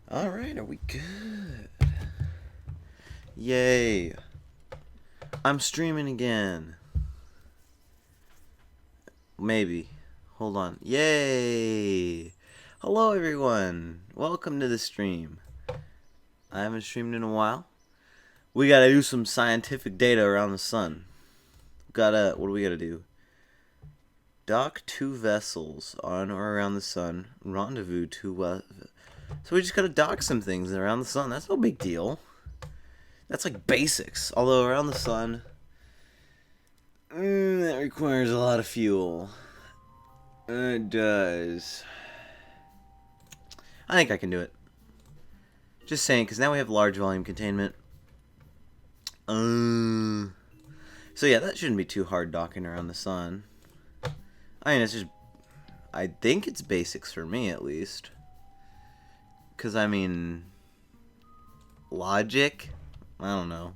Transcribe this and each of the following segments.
Alright, are we good? Yay. I'm streaming again. Maybe. Hold on. Yay! Hello, everyone. Welcome to the stream. I haven't streamed in a while. We gotta do some scientific data around the sun. What do we gotta do? Dock 2 vessels on or around the sun. Rendezvous 2 So we just gotta dock some things around the sun. That's no big deal. That's like basics. Although around the sun, that requires a lot of fuel. It does. I think I can do it. Just saying, because now we have large volume containment. So yeah, that shouldn't be too hard docking around the sun. I mean, it's just... I think it's basics for me, at least. Because, I mean... Logic? I don't know.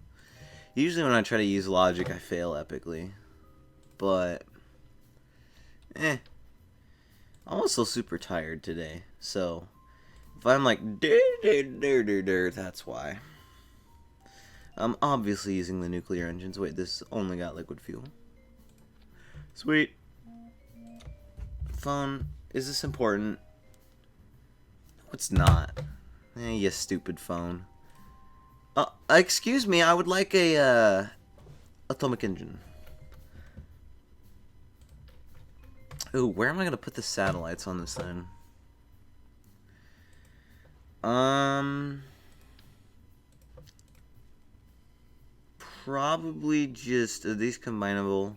Usually when I try to use logic, I fail epically. But... I'm also super tired today. So... If I'm like... That's why. I'm obviously using the nuclear engines. Wait, this only got liquid fuel. Sweet. Phone, is this important? No, it's not. You stupid phone. Excuse me, I would like a, atomic engine. Ooh, where am I gonna put the satellites on this thing? Probably just, are these combinable?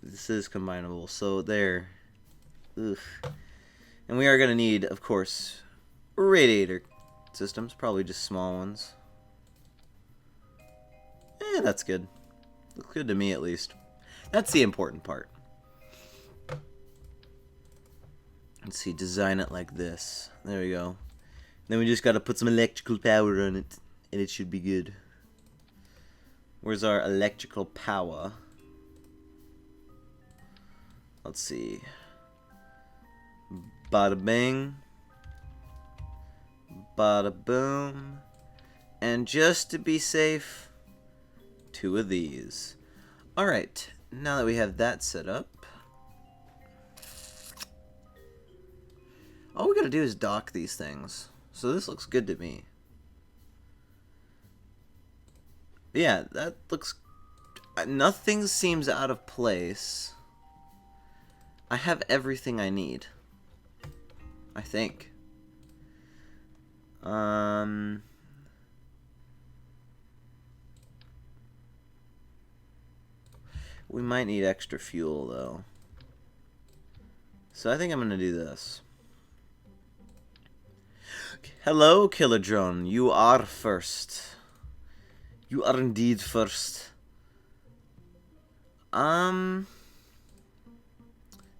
This is combinable, so there. Ugh. And we are gonna need, of course, radiator systems, probably just small ones. That's good. Looks good to me, at least. That's the important part. Let's see, design it like this. There we go. Then we just gotta put some electrical power on it, and it should be good. Where's our electrical power? Let's see. Bada bing. Bada boom. And just to be safe, 2 of these. Alright, now that we have that set up, all we gotta do is dock these things. So this looks good to me. Yeah, that looks... Nothing seems out of place. I have everything I need. I think. We might need extra fuel, though. So I think I'm gonna do this. Hello, Killer Drone. You are first. You are indeed first. I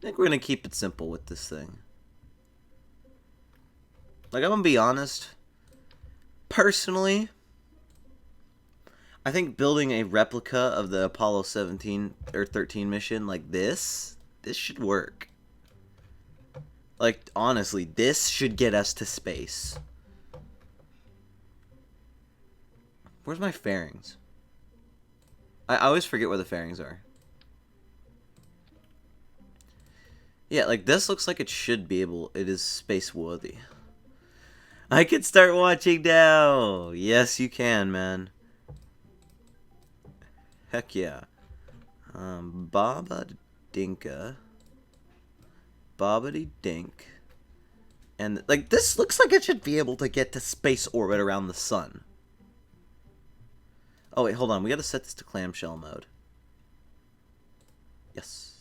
think we're gonna keep it simple with this thing. Like, I'm gonna be honest. Personally, I think building a replica of the Apollo 17 or 13 mission like this should work. Like, honestly, this should get us to space. Where's my fairings? I always forget where the fairings are. Yeah, like, this looks like it should be able... It is space-worthy. I can start watching now! Yes, you can, man. Heck yeah. Baba Dinka. Bobbity Dink. And, like, this looks like it should be able to get to space orbit around the sun. Oh, wait, hold on. We gotta set this to clamshell mode. Yes.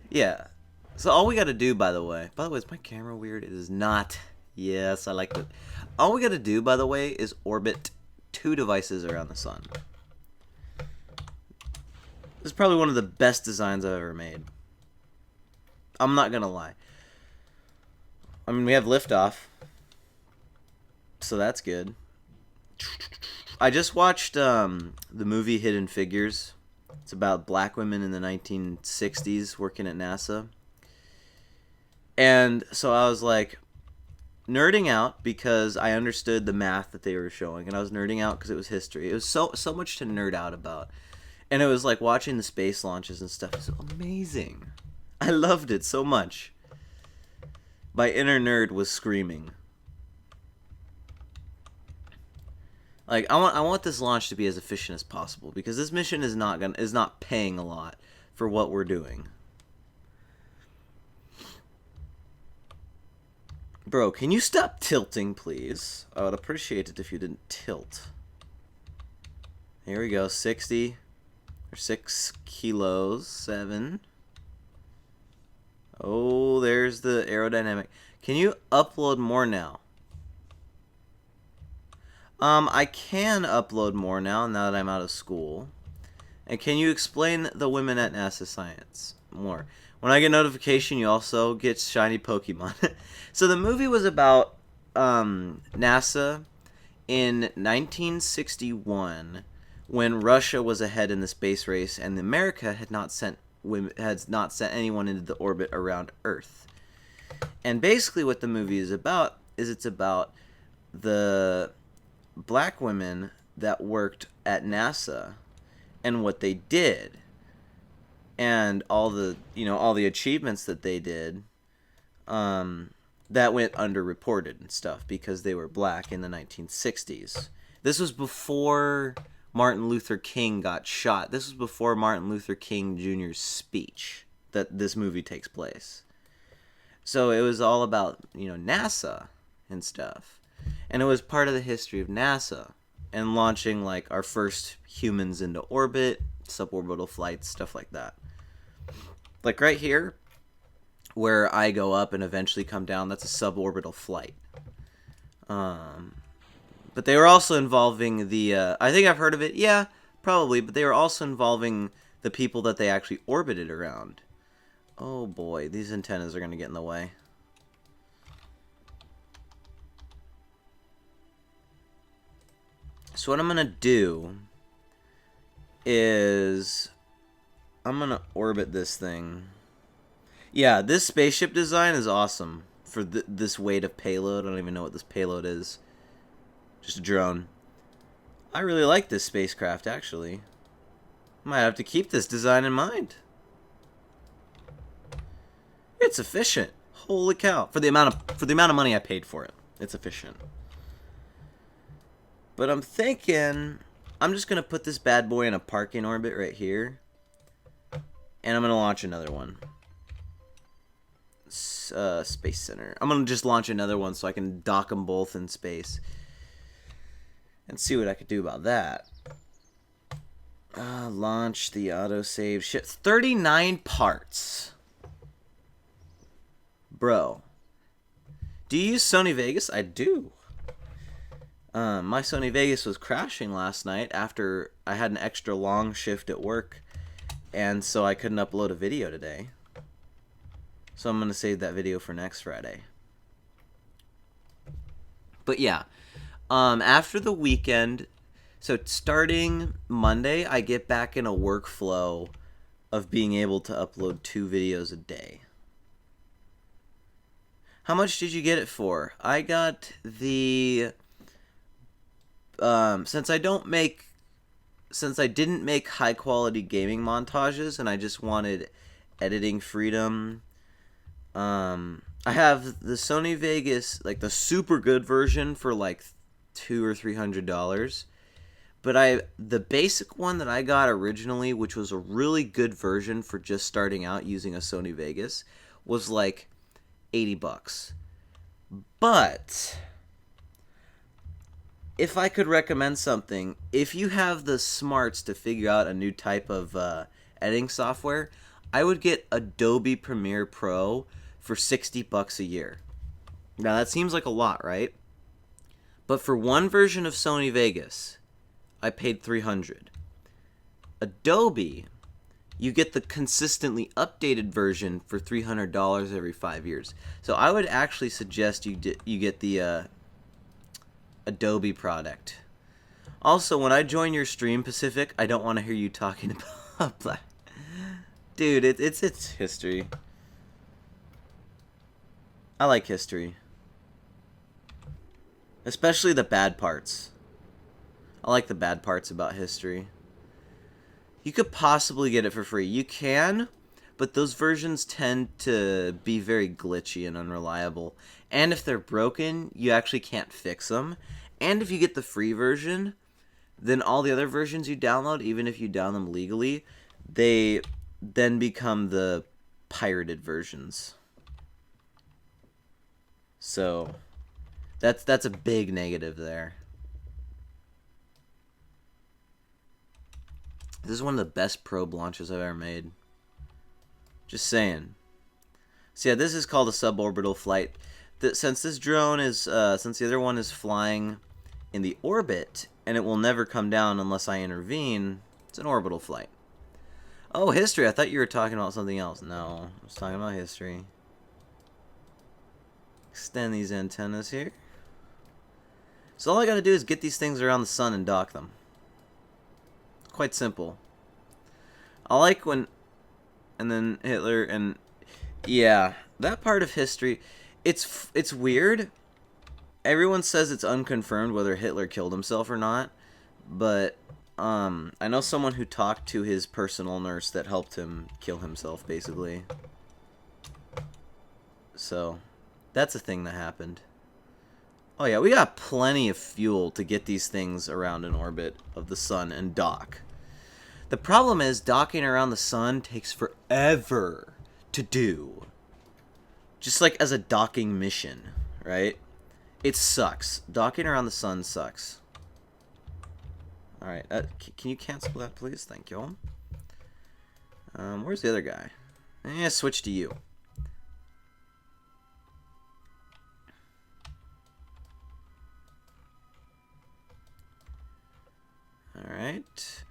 Yeah. So all we gotta do, by the way, is my camera weird? It is not. Yes, I like it. All we gotta do, by the way, is orbit 2 devices around the sun. This is probably one of the best designs I've ever made. I'm not gonna lie. I mean, we have liftoff, so that's good. I just watched the movie Hidden Figures. It's about black women in the 1960s working at NASA. And so I was like nerding out because I understood the math that they were showing, and I was nerding out because it was history. It was so much to nerd out about, and it was like watching the space launches and stuff. It was amazing. I loved it so much. My inner nerd was screaming. Like I want this launch to be as efficient as possible because this mission is not paying a lot for what we're doing. Bro, can you stop tilting, please? I would appreciate it if you didn't tilt. Here we go, 60 or 6 kilos, 7. Oh, there's the aerodynamic. Can you upload more now? I can upload more now that I'm out of school. And can you explain the women at NASA Science more? When I get notification, you also get shiny Pokemon. So the movie was about NASA in 1961 when Russia was ahead in the space race and America had not sent anyone into the orbit around Earth. And basically what the movie is about is it's about the black women that worked at NASA and what they did and all the achievements that they did that went underreported and stuff because they were black in the 1960s. This was before Martin Luther King got shot. This was before Martin Luther King Jr.'s speech that this movie takes place. So it was all about, NASA and stuff. And it was part of the history of NASA and launching like our first humans into orbit, suborbital flights, stuff like that. Like right here, where I go up and eventually come down, that's a suborbital flight. But they were also involving the, I think I've heard of it, yeah, probably, but they were also involving the people that they actually orbited around. Oh boy, these antennas are going to get in the way. So what I'm going to do is I'm going to orbit this thing. Yeah, this spaceship design is awesome for this weight of payload. I don't even know what this payload is. Just a drone. I really like this spacecraft, actually. Might have to keep this design in mind. It's efficient. Holy cow. For the amount of money I paid for it. It's efficient. But I'm thinking I'm just going to put this bad boy in a parking orbit right here. And I'm going to launch another one. Space Center. I'm going to just launch another one so I can dock them both in space. And see what I could do about that. Launch the autosave. Shit, 39 parts. Bro. Do you use Sony Vegas? I do. My Sony Vegas was crashing last night after I had an extra long shift at work. And so I couldn't upload a video today. So I'm going to save that video for next Friday. But yeah. After the weekend, so starting Monday, I get back in a workflow of being able to upload 2 videos a day. How much did you get it for? I got the since I didn't make high quality gaming montages and I just wanted editing freedom, I have the Sony Vegas, like the super good version for like $200 or $300, but the basic one that I got originally, which was a really good version for just starting out using a Sony Vegas, was like $80. But if I could recommend something, if you have the smarts to figure out a new type of editing software, I would get Adobe Premiere Pro for $60 a year. Now that seems like a lot, right? But for one version of Sony Vegas, I paid $300. Adobe, you get the consistently updated version for $300 every 5 years. So I would actually suggest you get the Adobe product. Also, when I join your stream, Pacific, I don't want to hear you talking about black. Dude, it's history. I like history. Especially the bad parts. I like the bad parts about history. You could possibly get it for free. You can, but those versions tend to be very glitchy and unreliable. And if they're broken, you actually can't fix them. And if you get the free version, then all the other versions you download, even if you download them legally, they then become the pirated versions. So that's a big negative there. This is one of the best probe launches I've ever made. Just saying. So yeah, this is called a suborbital flight. Since this drone is, since the other one is flying in the orbit, and it will never come down unless I intervene, it's an orbital flight. Oh, history. I thought you were talking about something else. No, I was talking about history. Extend these antennas here. So all I gotta do is get these things around the sun and dock them. Quite simple. I like when... And then Hitler and... Yeah, that part of history... It's weird. Everyone says it's unconfirmed whether Hitler killed himself or not. But, I know someone who talked to his personal nurse that helped him kill himself, basically. So, that's a thing that happened. Oh yeah, we got plenty of fuel to get these things around an orbit of the sun and dock. The problem is docking around the sun takes forever to do. Just like as a docking mission, right? It sucks. Docking around the sun sucks. Alright, can you cancel that, please? Thank you. Where's the other guy? Switch to you. Alright.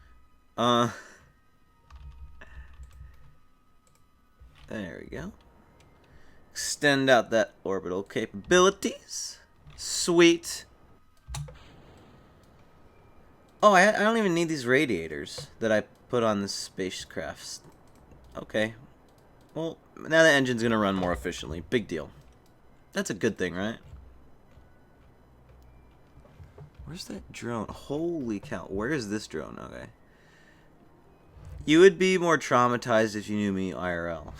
There we go. Extend out that orbital capabilities. Sweet. Oh, I don't even need these radiators that I put on this spacecraft. Okay. Well, now the engine's going to run more efficiently. Big deal. That's a good thing, right? Where's that drone? Holy cow. Where is this drone? Okay. You would be more traumatized if you knew me IRL.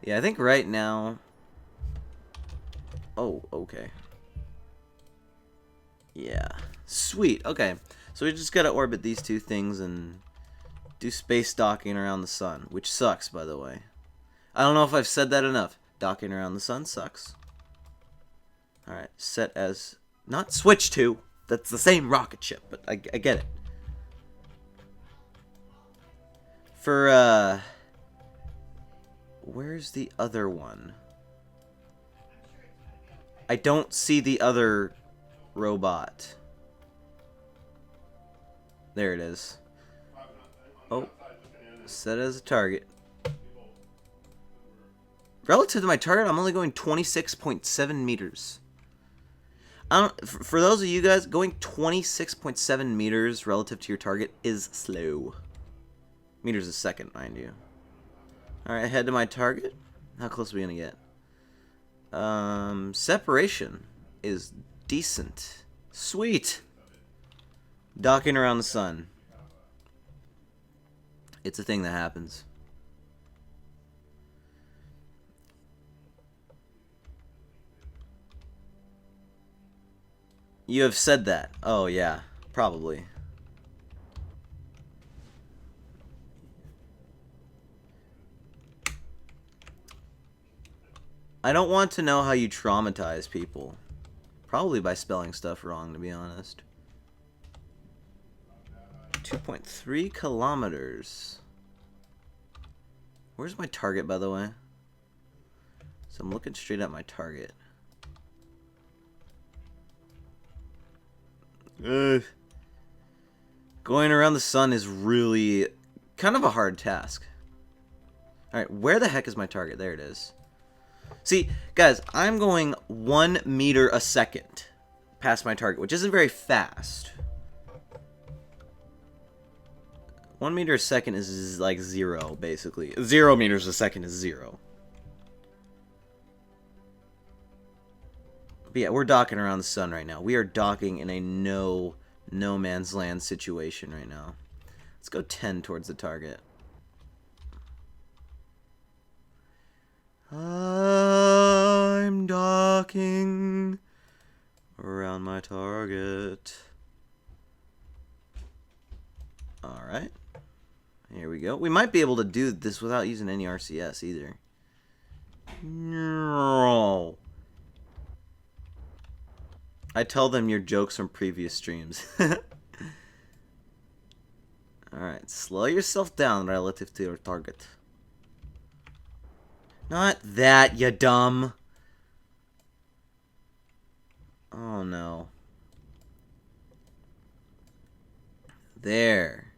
Yeah, I think right now... Oh, okay. Yeah. Sweet. Okay. So we just gotta orbit these two things and do space docking around the sun, which sucks, by the way. I don't know if I've said that enough. Docking around the sun sucks. Alright, set as... Not switch to. That's the same rocket ship, but I get it. For, where's the other one? I don't see the other robot. There it is. Oh. Set as a target. Relative to my target, I'm only going 26.7 meters. For those of you guys, going 26.7 meters relative to your target is slow. Meters a second, mind you. Alright, head to my target. How close are we going to get? Separation is decent. Sweet! Docking around the sun. It's a thing that happens. You have said that. Oh, yeah. Probably. I don't want to know how you traumatize people. Probably by spelling stuff wrong, to be honest. 2.3 kilometers. Where's my target, by the way? So I'm looking straight at my target. Going around the sun is really kind of a hard task. Alright, where the heck is my target? There it is. See, guys, I'm going 1 meter a second past my target, which isn't very fast. 1 meter a second is like 0, basically. 0 meters a second is 0. But yeah, we're docking around the sun right now. We are docking in a no man's land situation right now. Let's go 10 towards the target. I'm docking around my target. Alright. Here we go. We might be able to do this without using any RCS either. No. I tell them your jokes from previous streams. Alright, slow yourself down relative to your target. Not that, you dumb. Oh no. There.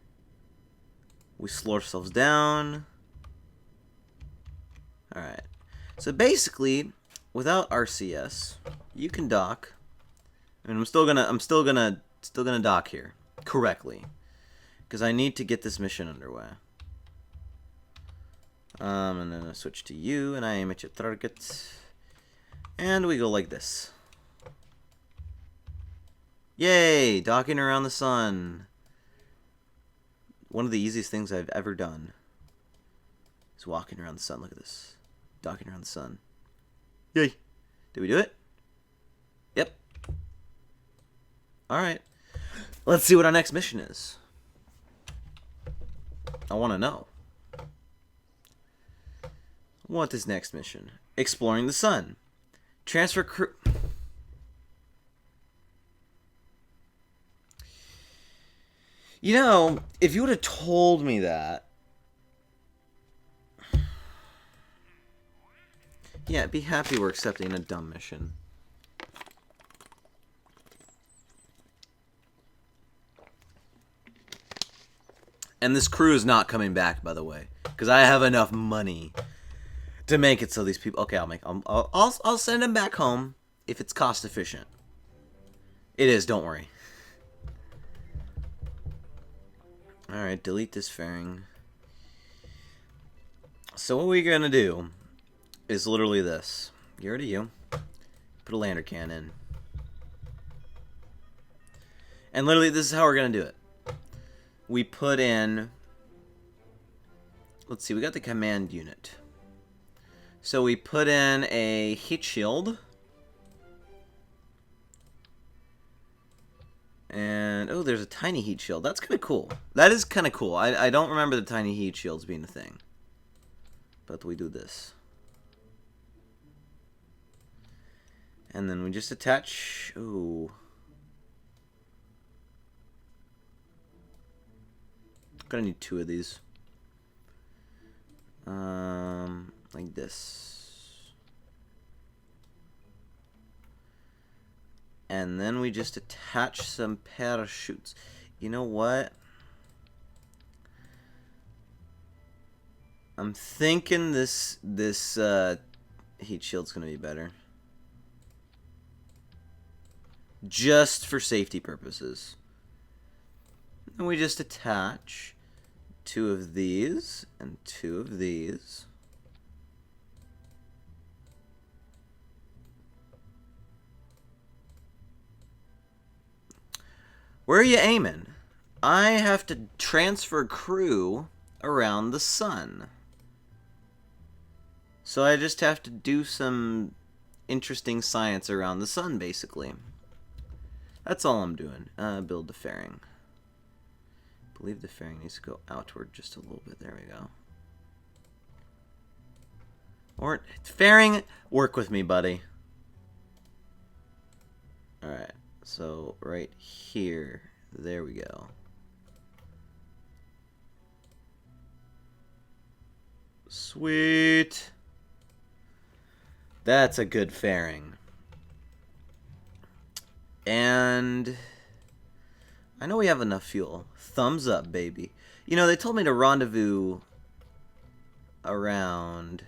We slow ourselves down. Alright. So basically, without RCS, you can dock. And I'm still gonna dock here correctly, because I need to get this mission underway. And then I switch to you, and I aim at your target, and we go like this. Yay! Docking around the sun. One of the easiest things I've ever done is walking around the sun. Look at this, docking around the sun. Yay! Did we do it? Yep. Alright. Let's see what our next mission is. I want to know. What is next mission? Exploring the sun. Transfer crew. You know, if you would have told me that. Yeah, be happy we're accepting a dumb mission. And this crew is not coming back, by the way, because I have enough money to make it so these people. Okay, I'll send them back home if it's cost efficient. It is. Don't worry. All right, delete this fairing. So what we're gonna do is literally this. Get rid of you. Put a lander can in. And literally, this is how we're gonna do it. We put in, let's see, we got the command unit. So we put in a heat shield. And, oh, there's a tiny heat shield. That's kind of cool. That is kind of cool. I don't remember the tiny heat shields being a thing. But we do this. And then we just attach, ooh. Gonna need 2 of these. Like this. And then we just attach some parachutes. You know what? I'm thinking this heat shield's gonna be better. Just for safety purposes. And we just attach 2 of these and 2 of these. Where are you aiming? I have to transfer crew around the sun. So I just have to do some interesting science around the sun, basically. That's all I'm doing. Build the fairing. I believe the fairing needs to go outward just a little bit. There we go. Or fairing, work with me, buddy. Alright, so right here. There we go. Sweet. That's a good fairing. And I know we have enough fuel. Thumbs up, baby. You know, they told me to rendezvous around.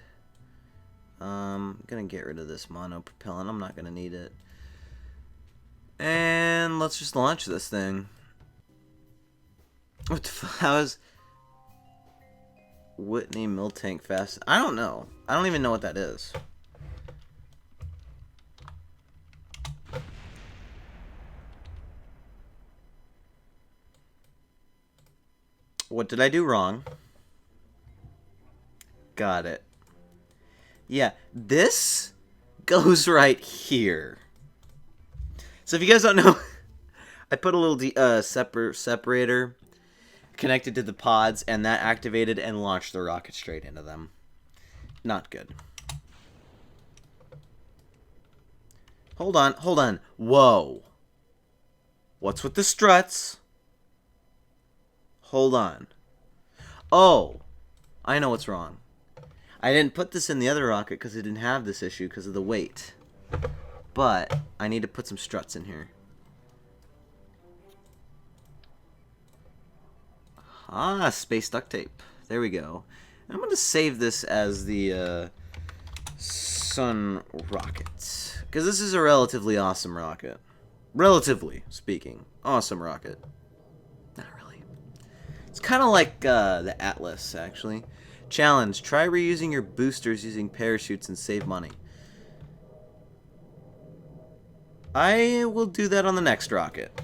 I'm gonna get rid of this mono propellant. I'm not gonna need it. And let's just launch this thing. What the fuck? Whitney Miltank Fast. I don't know. I don't even know what that is. What did I do wrong? Got it. Yeah, this goes right here. So if you guys don't know, I put a little separator connected to the pods, and that activated and launched the rocket straight into them. Not good. Hold on, hold on. Whoa. What's with the struts? Hold on. Oh, I know what's wrong. I didn't put this in the other rocket because it didn't have this issue because of the weight. But I need to put some struts in here. Ah, space duct tape. There we go. I'm going to save this as the Sun rocket. Because this is a relatively awesome rocket. Relatively speaking. Awesome rocket. Not really. It's kind of like the Atlas, actually. Challenge. Try reusing your boosters using parachutes and save money. I will do that on the next rocket.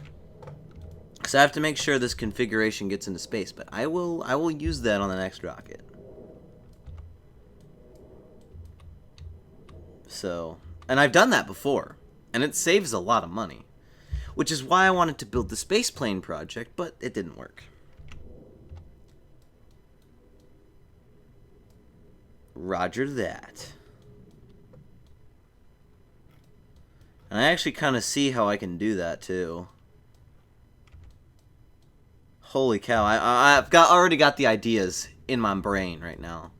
Because I have to make sure this configuration gets into space. But I will use that on the next rocket. So, and I've done that before. And it saves a lot of money. Which is why I wanted to build the space plane project, but it didn't work. Roger that. And I actually kind of see how I can do that too. Holy cow, I've already got the ideas in my brain right now.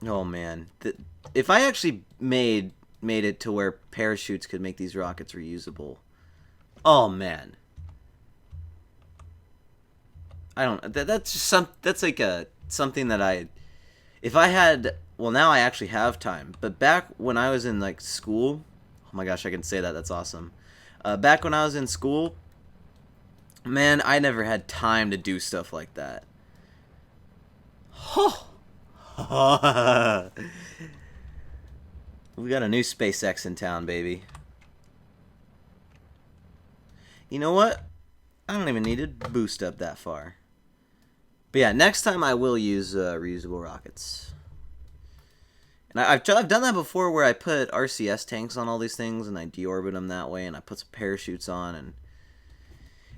Oh man, if I actually made it to where parachutes could make these rockets reusable. Oh man. I don't. That's just that's like something that if I had. Well, now I actually have time. But back when I was in like school, oh my gosh, I can say that. That's awesome. Back when I was in school, man, I never had time to do stuff like that. We got a new SpaceX in town, baby. You know what? I don't even need to boost up that far. But yeah, next time I will use reusable rockets. And I've done that before where I put RCS tanks on all these things and I deorbit them that way and I put some parachutes on and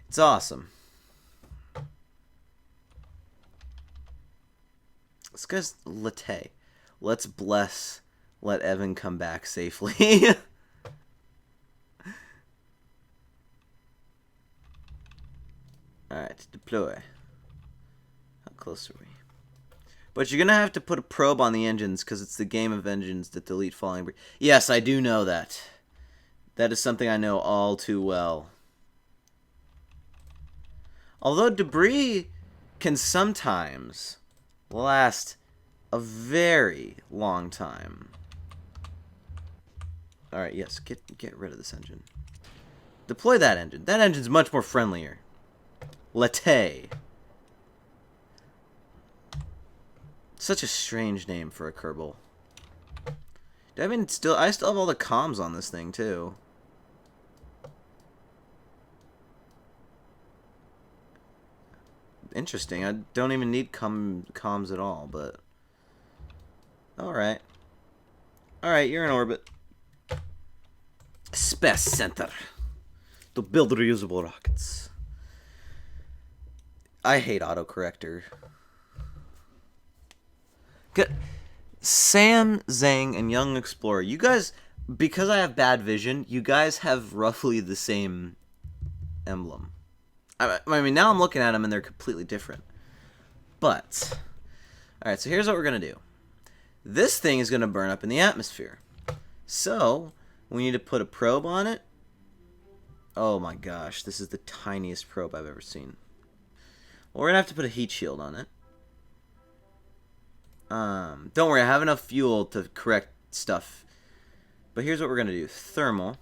it's awesome. This guy's latte. Let's bless. Let Evan come back safely. Alright, deploy. How close are we? But you're going to have to put a probe on the engines because it's the game of engines that delete falling debris. Yes, I do know that. That is something I know all too well. Although debris can sometimes last a very long time. Alright, yes, get rid of this engine. Deploy that engine. That engine's much more friendlier. Latte. Such a strange name for a Kerbal. I still have all the comms on this thing too. Interesting. I don't even need comms at all, but alright. Alright, you're in orbit. Space Center. To build reusable rockets. I hate autocorrector. Sam, Zhang, and Young Explorer. You guys, because I have bad vision, you guys have roughly the same emblem. I mean, now I'm looking at them and they're completely different. But, alright, so here's what we're going to do. This thing is going to burn up in the atmosphere. So, we need to put a probe on it. Oh my gosh, this is the tiniest probe I've ever seen. Well, we're going to have to put a heat shield on it. Don't worry, I have enough fuel to correct stuff. But here's what we're going to do. Thermal.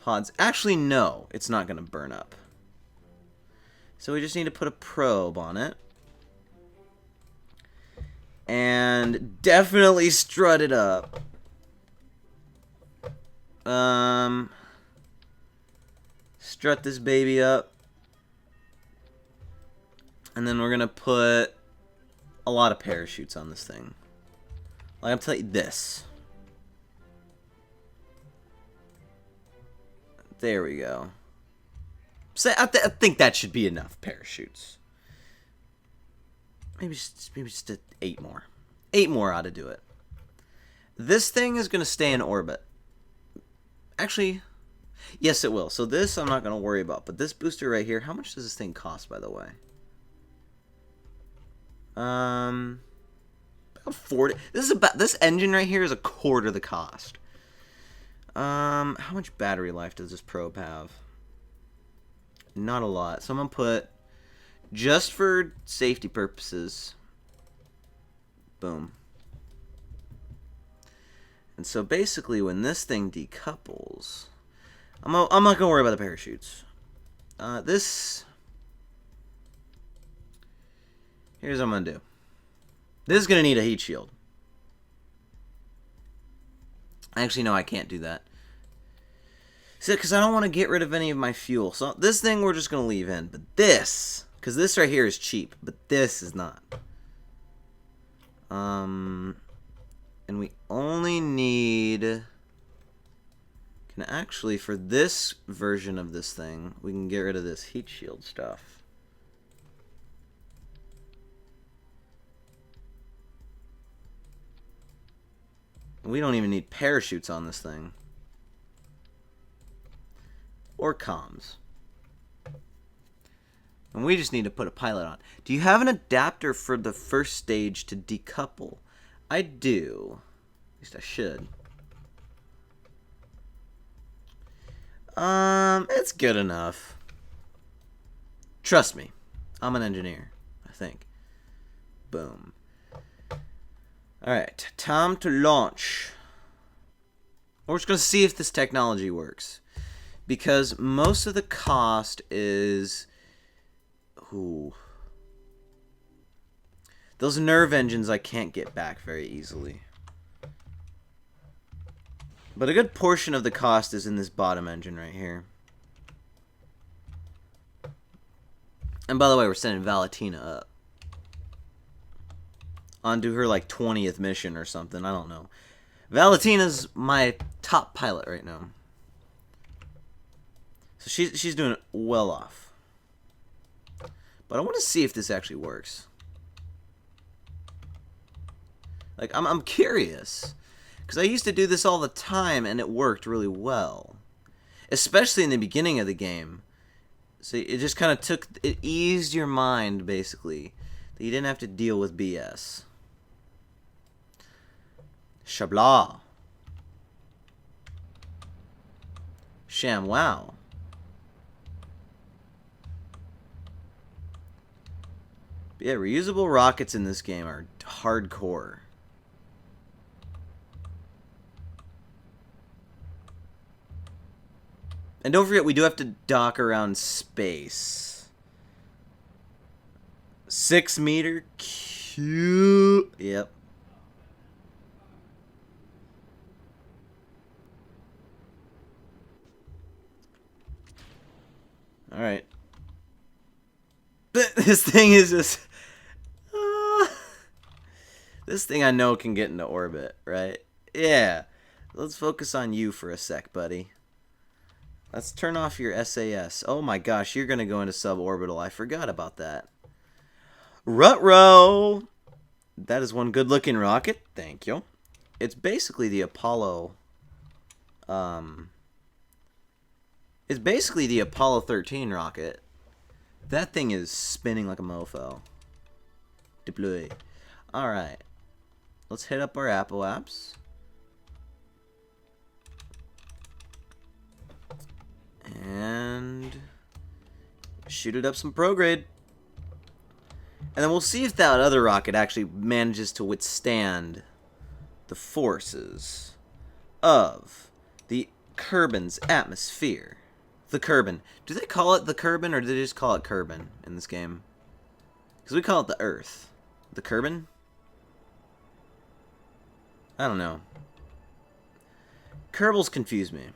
pods. Actually, no, it's not going to burn up. So we just need to put a probe on it. And definitely strut it up. Strut this baby up. And then we're going to put a lot of parachutes on this thing. Like, I'm telling you this. There we go. So I think that should be enough parachutes. Maybe just 8 more. 8 more ought to do it. This thing is going to stay in orbit. Actually, yes, it will. So this I'm not going to worry about. But this booster right here, how much does this thing cost, by the way? About 40. This engine right here is a quarter the cost. How much battery life does this probe have? Not a lot. So I'm going to put, just for safety purposes, boom. And so basically when this thing decouples, I'm not going to worry about the parachutes. Here's what I'm going to do. This is going to need a heat shield. Actually, no, I can't do that. Because I don't want to get rid of any of my fuel. So this thing we're just going to leave in. But this, because this right here is cheap, but this is not. And we only need... Actually, for this version of this thing, we can get rid of this heat shield stuff. We don't even need parachutes on this thing. Or comms. And we just need to put a pilot on. Do you have an adapter for the first stage to decouple? I do. At least I should. It's good enough. Trust me. I'm an engineer, I think. Boom. Alright, time to launch. We're just going to see if this technology works. Because most of the cost is... Ooh. Those nerve engines I can't get back very easily. But a good portion of the cost is in this bottom engine right here. And by the way, we're sending Valentina up. Onto her, like, 20th mission or something. I don't know. Valentina's my top pilot right now. So she's doing well off. But I want to see if this actually works. Like, I'm curious. Because I used to do this all the time, and it worked really well. Especially in the beginning of the game. So it just kind of it eased your mind, basically. That you didn't have to deal with BS. Shabla. Sham wow. But yeah, reusable rockets in this game are hardcore. And don't forget, we do have to dock around space. 6 meter cube. Yep. Alright. This thing is just... this thing I know can get into orbit, right? Yeah. Let's focus on you for a sec, buddy. Let's turn off your SAS. Oh my gosh, you're going to go into suborbital. I forgot about that. Ruh-roh! That is one good-looking rocket. Thank you. It's basically the Apollo... It's basically the Apollo 13 rocket. That thing is spinning like a mofo. Deploy. Alright. Let's hit up our Apple apps. And shoot it up some prograde. And then we'll see if that other rocket actually manages to withstand the forces of the Kerbin's atmosphere. The Kerbin. Do they call it the Kerbin, or do they just call it Kerbin in this game? Because we call it the Earth. The Kerbin? I don't know. Kerbals confuse me.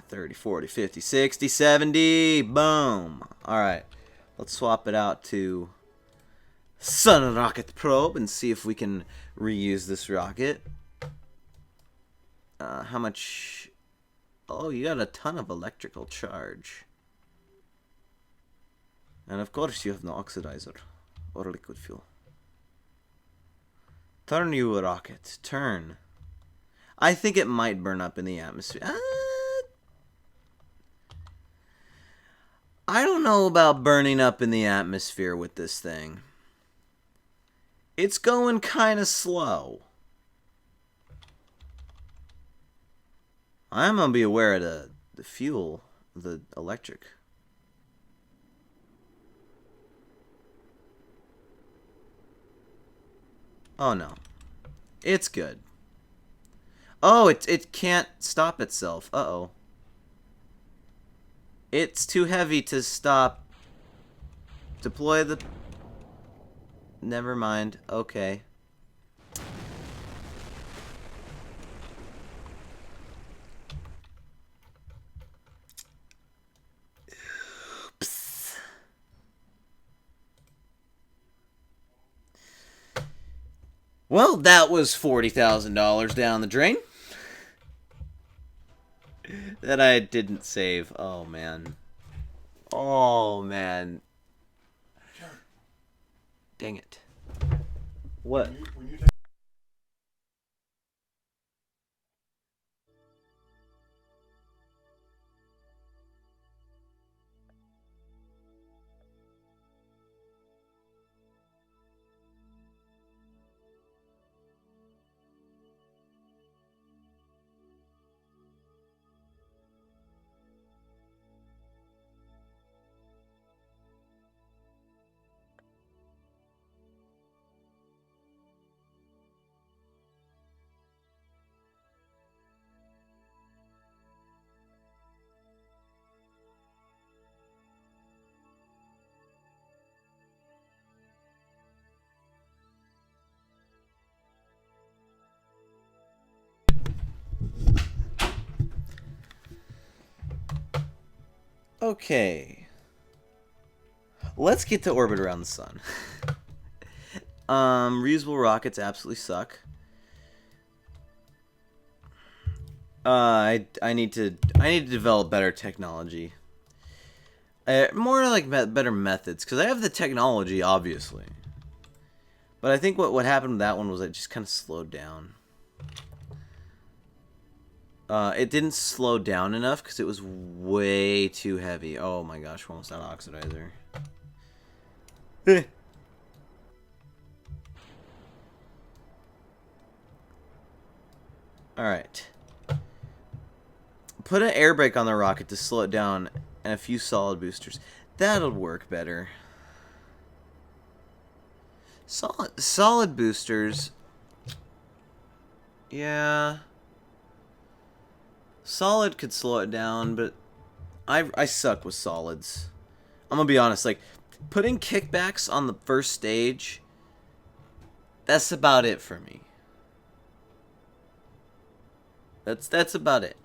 30, 40, 50, 60, 70. Boom. Alright. Let's swap it out to Sun Rocket Probe and see if we can reuse this rocket. How much... Oh, you got a ton of electrical charge. And of course you have no oxidizer or liquid fuel. Turn you rocket. Turn. I think it might burn up in the atmosphere. I don't know about burning up in the atmosphere with this thing. It's going kind of slow. I'm going to be aware of the fuel, the electric. Oh no. It's good. Oh, it can't stop itself. Uh-oh. It's too heavy to stop. Deploy the... Never mind. Okay. Oops. Well, that was $40,000 down the drain. That I didn't save. Oh, man. Oh, man. Dang it. What? When you Okay. Let's get to orbit around the sun. Reusable rockets absolutely suck. I need to develop better technology. More like better methods, because I have the technology, obviously. But I think what happened with that one was it just kind of slowed down. It didn't slow down enough because it was way too heavy. Oh my gosh, we're almost out of oxidizer. Alright. Put an air brake on the rocket to slow it down and a few solid boosters. That'll work better. Solid boosters. Yeah. Solid could slow it down, but I suck with solids. I'm gonna be honest, like, putting kickbacks on the first stage, that's about it for me. That's about it.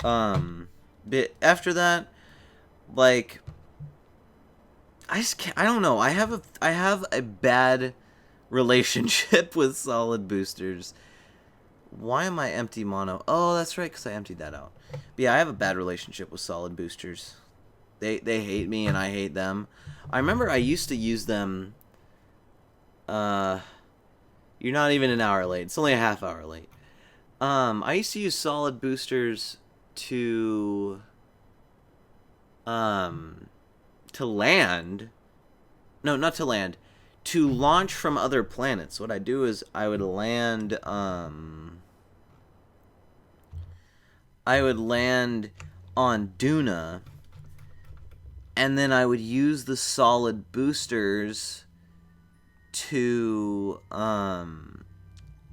But after that, like, I just can't, I don't know. I have a bad relationship with solid boosters. Why am I empty mono? Oh, that's right, because I emptied that out. But yeah, I have a bad relationship with solid boosters. They hate me and I hate them. I remember I used to use them. You're not even an hour late. It's only a half hour late. I used to use solid boosters to land. No, not to land. To launch from other planets. What I do is I would land on Duna, and then I would use the solid boosters to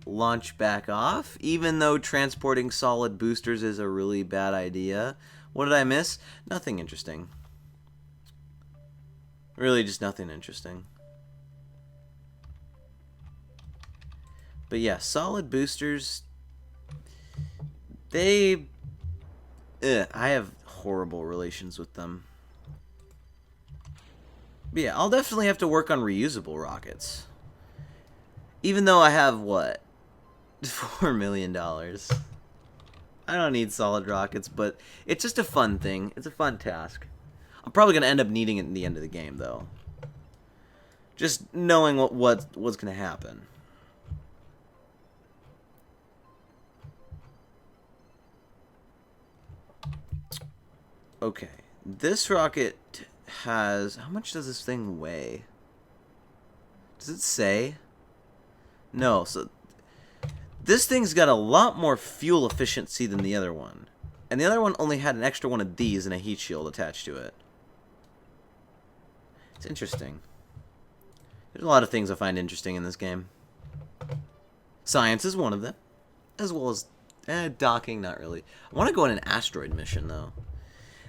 launch back off, even though transporting solid boosters is a really bad idea. What did I miss? Nothing interesting. Really just nothing interesting. But yeah, solid boosters, I have horrible relations with them. But yeah, I'll definitely have to work on reusable rockets. Even though I have, what, $4 million. I don't need solid rockets, but it's just a fun thing. It's a fun task. I'm probably going to end up needing it in the end of the game, though. Just knowing what's going to happen. Okay, this rocket has... How much does this thing weigh? Does it say? No, so... This thing's got a lot more fuel efficiency than the other one. And the other one only had an extra one of these and a heat shield attached to it. It's interesting. There's a lot of things I find interesting in this game. Science is one of them. As well as... docking, not really. I want to go on an asteroid mission, though.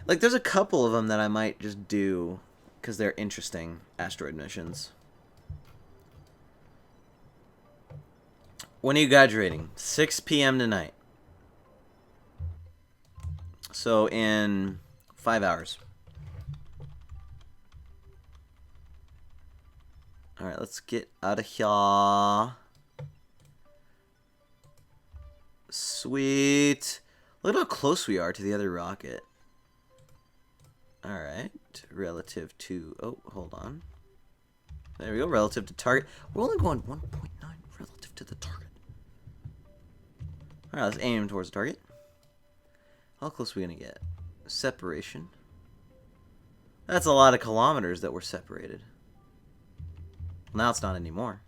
Like, there's a couple of them that I might just do because they're interesting asteroid missions. When are you graduating? 6 p.m. tonight. So, in 5 hours. Alright, let's get out of here. Sweet. Look at how close we are to the other rocket. Alright, relative to... Oh, hold on. There we go, relative to target. We're only going 1.9 relative to the target. Alright, let's aim towards the target. How close are we going to get? Separation. That's a lot of kilometers that we're separated. Well, now it's not anymore.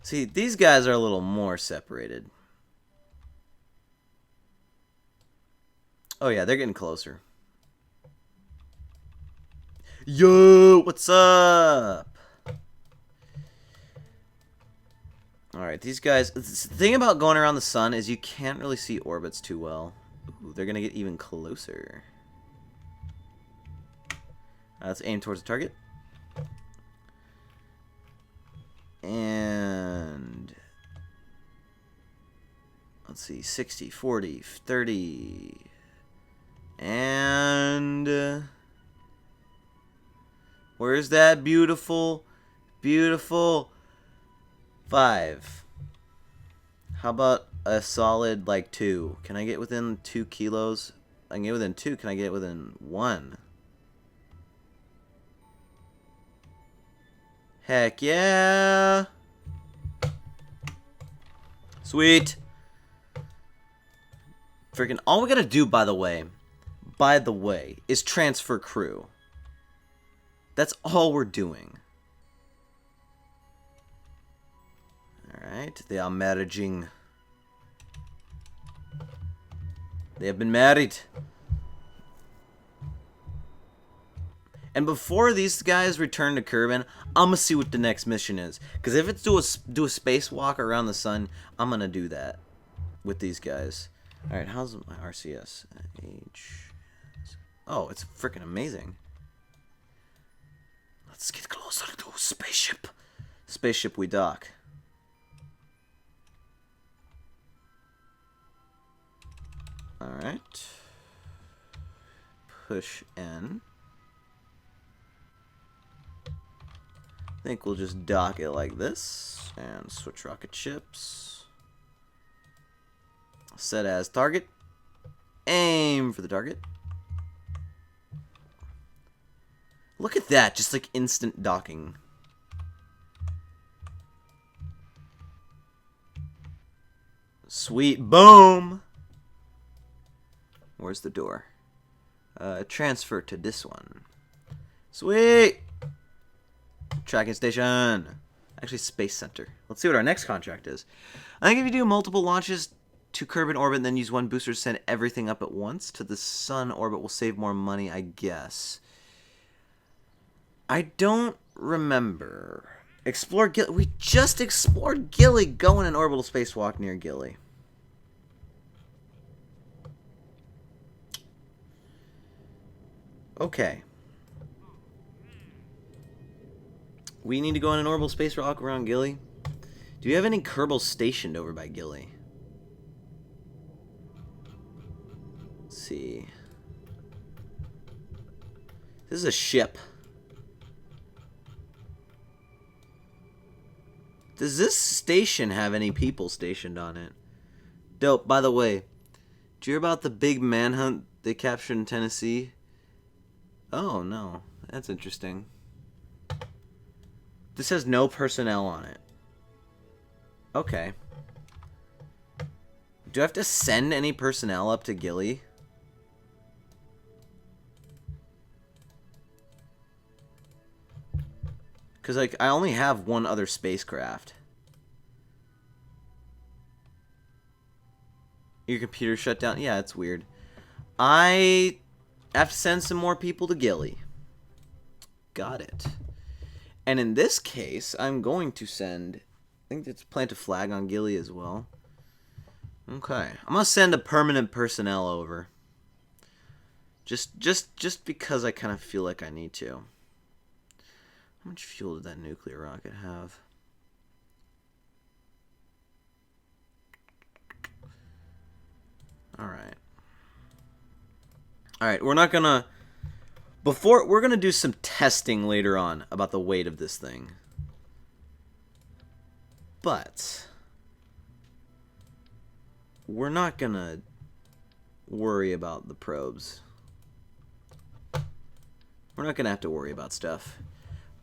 See, these guys are a little more separated. Oh yeah, they're getting closer. Yo, what's up? Alright, these guys... The thing about going around the sun is you can't really see orbits too well. Ooh, they're going to get even closer. Let's aim towards the target. And... Let's see, 60, 40, 30... And where's that beautiful 5? How about a solid like 2? Can I get within 2 kilos? I can get within 2. Can I get within 1? Heck yeah! Sweet. Freaking all we gotta do, by the way, is transfer crew. That's all we're doing. Alright, they are marrying. They have been married. And before these guys return to Kerbin, I'm gonna see what the next mission is. Because if it's do a spacewalk around the sun, I'm gonna do that with these guys. Alright, how's my RCS? Oh, it's freaking amazing. Let's get closer to spaceship. Spaceship we dock. Alright. Push N. I think we'll just dock it like this. And switch rocket ships. Set as target. Aim for the target. Look at that, just like instant docking. Sweet, boom! Where's the door? Transfer to this one. Sweet! Tracking station. Actually, Space Center. Let's see what our next contract is. I think if you do multiple launches to Kerbin orbit and then use one booster to send everything up at once to the sun orbit will save more money, I guess. I don't remember. Explore Gilly. We just explored Gilly. Go on an orbital spacewalk near Gilly. Okay. We need to go on an orbital spacewalk around Gilly. Do you have any Kerbals stationed over by Gilly? Let's see. This is a ship. Does this station have any people stationed on it? Dope. By the way, did you hear about the big manhunt they captured in Tennessee? Oh, no. That's interesting. This has no personnel on it. Okay. Do I have to send any personnel up to Gilly? Because, like, I only have one other spacecraft. Your computer shut down? Yeah, it's weird. I have to send some more people to Gilly. Got it. And in this case, I'm going to send... I think it's plant a flag on Gilly as well. Okay. I'm going to send a permanent personnel over. Just because I kind of feel like I need to. How much fuel did that nuclear rocket have? Alright. Alright, we're not gonna... we're gonna do some testing later on about the weight of this thing. But... we're not gonna worry about the probes. We're not gonna have to worry about stuff.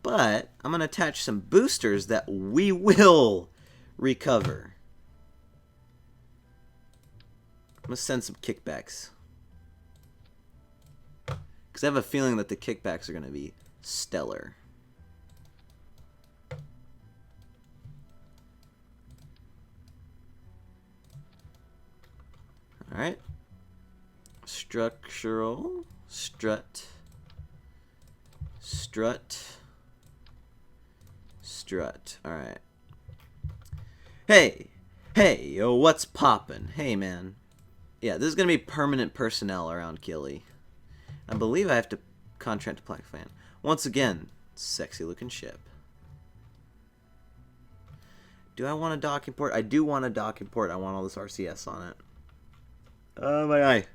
But I'm going to attach some boosters that we will recover. I'm going to send some kickbacks. Because I have a feeling that the kickbacks are going to be stellar. Alright. Structural. Strut. Alright. Hey, yo, what's poppin'? Hey, man. Yeah, this is gonna be permanent personnel around Gilly. I believe I have to contract a plaque fan. Once again, sexy looking ship. Do I want a docking port? I do want a docking port. I want all this RCS on it. Oh, my eye.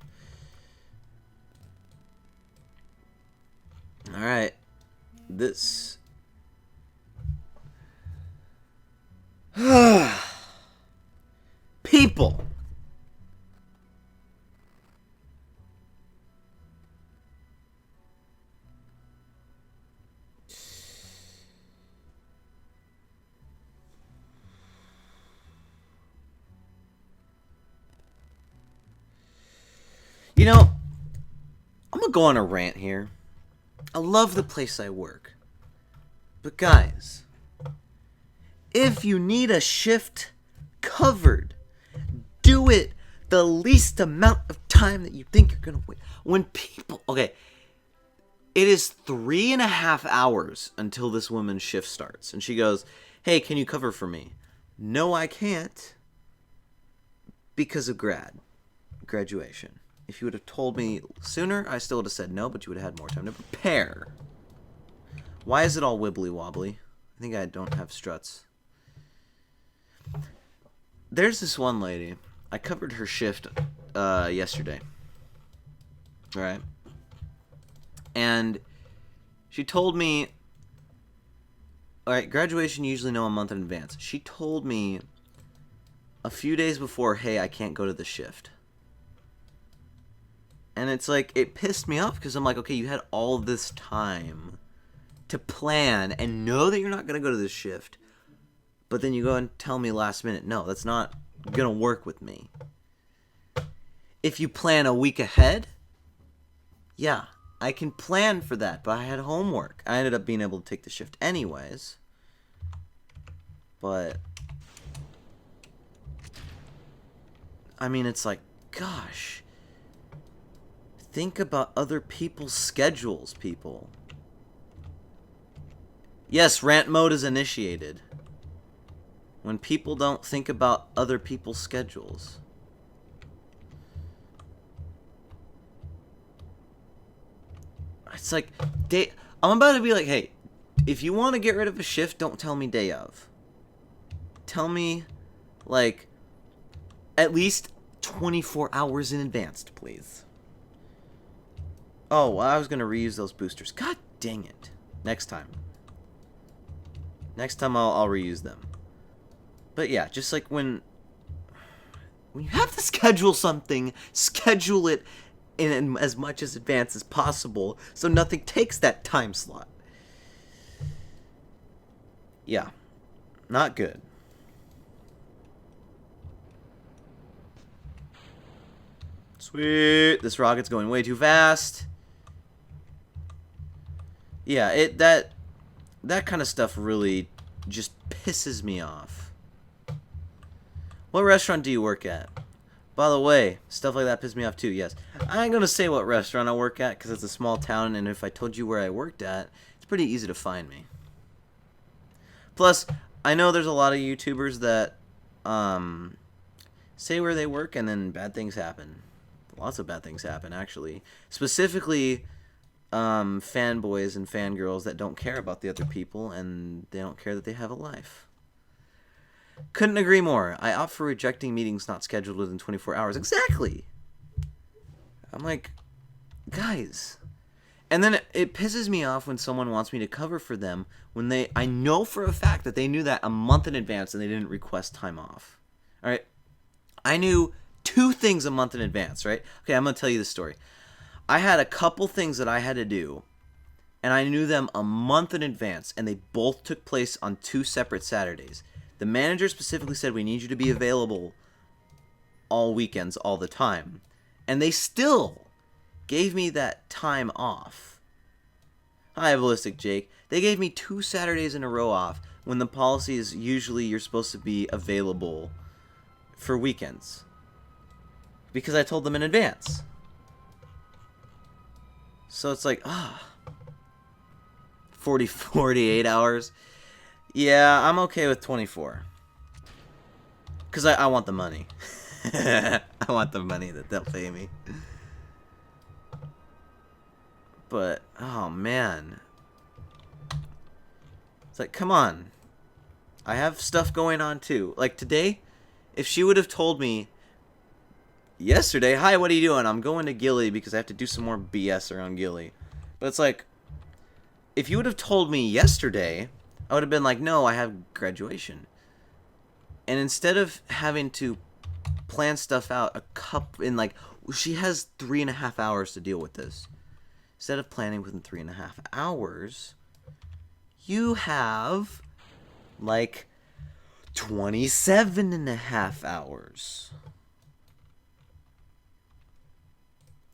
Alright. This... people. You know, I'm gonna go on a rant here. I love the place I work. But guys, if you need a shift covered, do it the least amount of time that you think you're going to wait. When people... Okay, it is 3.5 hours until this woman's shift starts. And she goes, hey, can you cover for me? No, I can't. Because of graduation. If you would have told me sooner, I still would have said no, but you would have had more time to prepare. Why is it all wibbly wobbly? I think I don't have struts. There's this one lady. I covered her shift yesterday. Alright. And she told me... Alright, graduation you usually know a month in advance. She told me a few days before, hey, I can't go to the shift. And it's like, it pissed me off because I'm like, okay, you had all this time to plan and know that you're not going to go to this shift. But then you go and tell me last minute, no, that's not going to work with me. If you plan a week ahead, yeah, I can plan for that. But I had homework. I ended up being able to take the shift anyways. But, I mean, it's like, gosh. Think about other people's schedules, people. Yes, rant mode is initiated. When people don't think about other people's schedules. It's like, I'm about to be like, hey, if you want to get rid of a shift, don't tell me day of. Tell me, like, at least 24 hours in advance, please. Oh, well, I was going to reuse those boosters. God dang it. Next time. Next time I'll reuse them. But yeah, just like when you have to schedule something, schedule it in as much as advance as possible so nothing takes that time slot. Yeah. Not good. Sweet. This rocket's going way too fast. Yeah, that kind of stuff really just pisses me off. What restaurant do you work at? By the way, stuff like that pisses me off too, yes. I ain't gonna say what restaurant I work at because it's a small town, and if I told you where I worked at, it's pretty easy to find me. Plus, I know there's a lot of YouTubers that say where they work and then bad things happen. Lots of bad things happen, actually. Specifically, fanboys and fangirls that don't care about the other people and they don't care that they have a life. Couldn't agree more. I opt for rejecting meetings not scheduled within 24 hours. Exactly. I'm like, guys. And then it pisses me off when someone wants me to cover for them when I know for a fact that they knew that a month in advance and they didn't request time off. All right. I knew 2 things a month in advance, right? Okay, I'm going to tell you the story. I had a couple things that I had to do, and I knew them a month in advance, and they both took place on 2 separate Saturdays. The manager specifically said, we need you to be available all weekends, all the time. And they still gave me that time off. Hi, Ballistic Jake. They gave me 2 Saturdays in a row off when the policy is usually you're supposed to be available for weekends. Because I told them in advance. So it's like, 48 hours. Yeah, I'm okay with 24. Because I want the money. I want the money that they'll pay me. But, oh man. It's like, come on. I have stuff going on too. Like today, if she would have told me yesterday, hi, what are you doing? I'm going to Gilly because I have to do some more BS around Gilly. But it's like, if you would have told me yesterday, I would have been like, no, I have graduation. And instead of having to plan stuff out she has 3.5 hours to deal with this. Instead of planning within 3.5 hours, you have like 27.5 hours.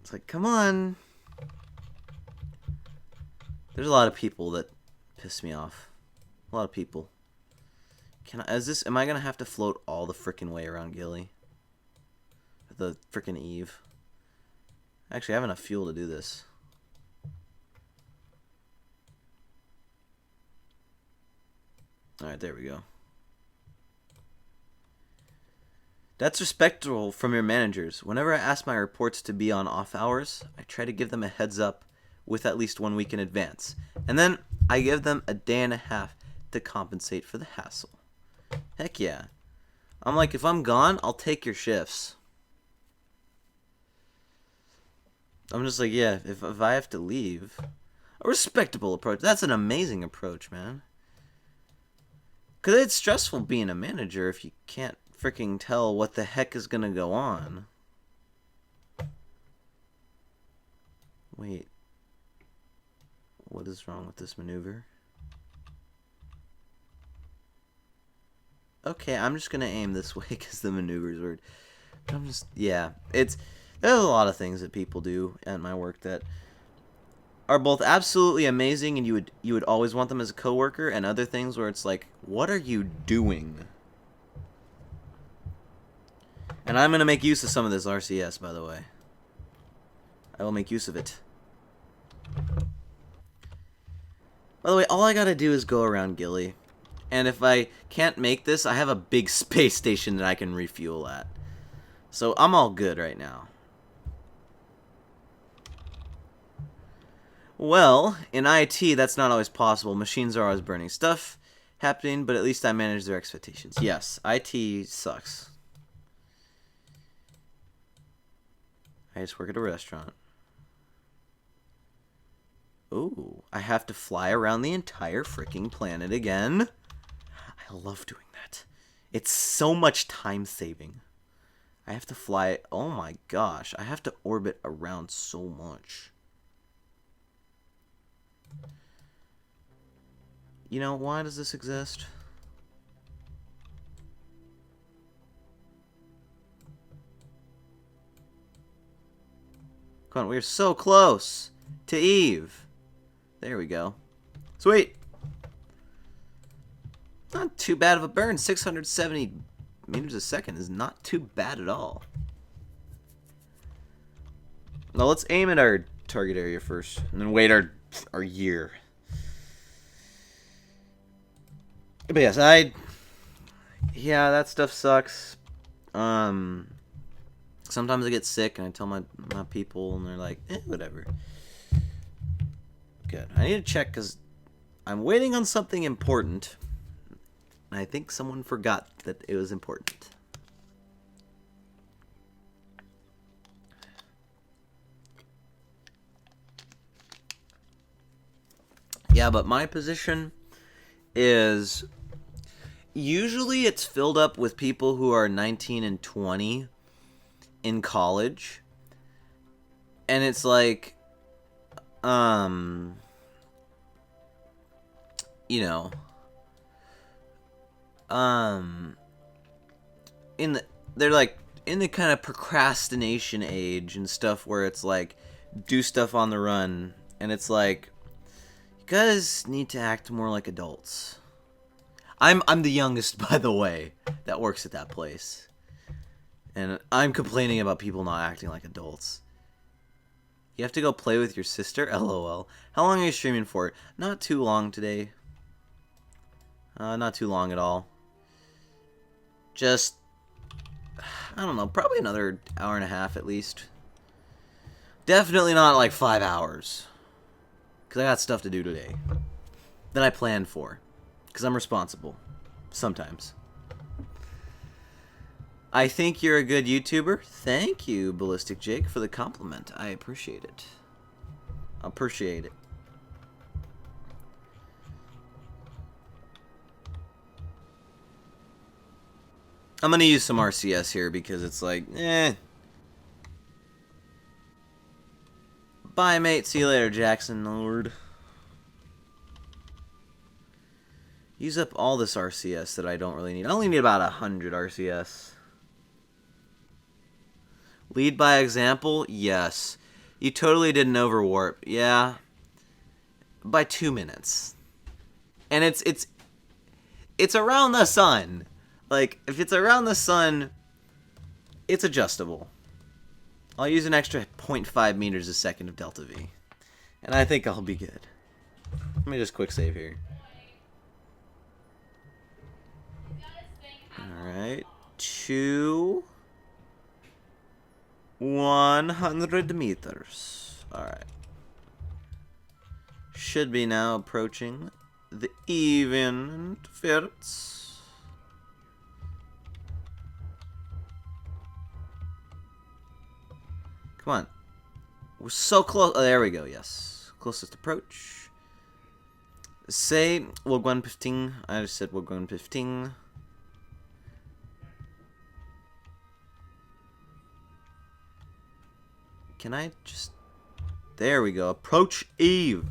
It's like, come on. There's a lot of people that piss me off. A lot of people. Am I gonna have to float all the frickin' way around Gilly? The frickin' Eve. Actually, I have enough fuel to do this. Alright, there we go. That's respectful from your managers. Whenever I ask my reports to be on off hours, I try to give them a heads up with at least 1 week in advance. And then I give them a day and a half to compensate for the hassle. Heck yeah. I'm like, if I'm gone, I'll take your shifts. I'm just like, yeah, if I have to leave. A respectable approach. That's an amazing approach, man. Because it's stressful being a manager if you can't freaking tell what the heck is going to go on. Wait. What is wrong with this maneuver? Okay, I'm just going to aim this way because the maneuver is weird. But I'm just, yeah. There's a lot of things that people do at my work that are both absolutely amazing and you would always want them as a coworker, and other things where it's like, what are you doing? And I'm going to make use of some of this RCS, by the way. I will make use of it. By the way, all I gotta do is go around Gilly. And if I can't make this, I have a big space station that I can refuel at. So I'm all good right now. Well, in IT, that's not always possible. Machines are always burning stuff happening, but at least I manage their expectations. Yes, IT sucks. I just work at a restaurant. Ooh, I have to fly around the entire freaking planet again. I love doing that. It's so much time saving. I have to fly. Oh my gosh, I have to orbit around so much. You know, why does this exist? Come on, we're so close to Eve. There we go. Sweet. Not too bad of a burn. 670 meters a second is not too bad at all. Now let's aim at our target area first, and then wait our year. But yes, yeah, that stuff sucks. Sometimes I get sick, and I tell my people, and they're like, whatever. Good. I need to check, because I'm waiting on something important. I think someone forgot that it was important. Yeah, but my position is usually it's filled up with people who are 19 and 20 in college. And it's like, you know, they're like in the kind of procrastination age and stuff where it's like do stuff on the run, and it's like you guys need to act more like adults. I'm the youngest, by the way, that works at that place, and I'm complaining about people not acting like adults. You have to go play with your sister? LOL. How long are you streaming for? Not too long today. Not too long at all. Just, I don't know, probably another hour and a half at least. Definitely not like 5 hours. Because I got stuff to do today. That I planned for. Because I'm responsible. Sometimes. I think you're a good YouTuber. Thank you, Ballistic Jake, for the compliment. I appreciate it. Appreciate it. I'm gonna use some RCS here because it's like, Bye, mate. See you later, Jackson Lord. Use up all this RCS that I don't really need. I only need about 100 RCS. Lead by example? Yes. You totally did an overwarp. Yeah. By 2 minutes. And it's around the sun. Like, if it's around the sun, it's adjustable. I'll use an extra 0.5 meters a second of delta V. And I think I'll be good. Let me just quick save here. Alright. 100 meters. Alright. Should be now approaching the even interference. Come on. We're so close. Oh, there we go, yes. Closest approach. Say, we'll go on 15. I just said we'll go on 15. Can I just... There we go. Approach Eve.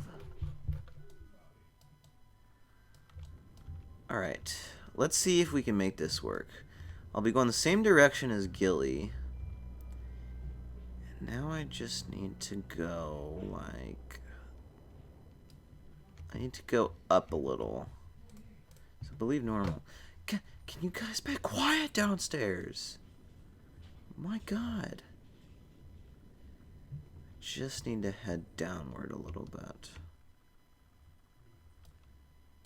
Alright. Let's see if we can make this work. I'll be going the same direction as Gilly. Now I just need to go, like... I need to go up a little. So I believe normal. Can you guys be quiet downstairs? My god. Just need to head downward a little bit.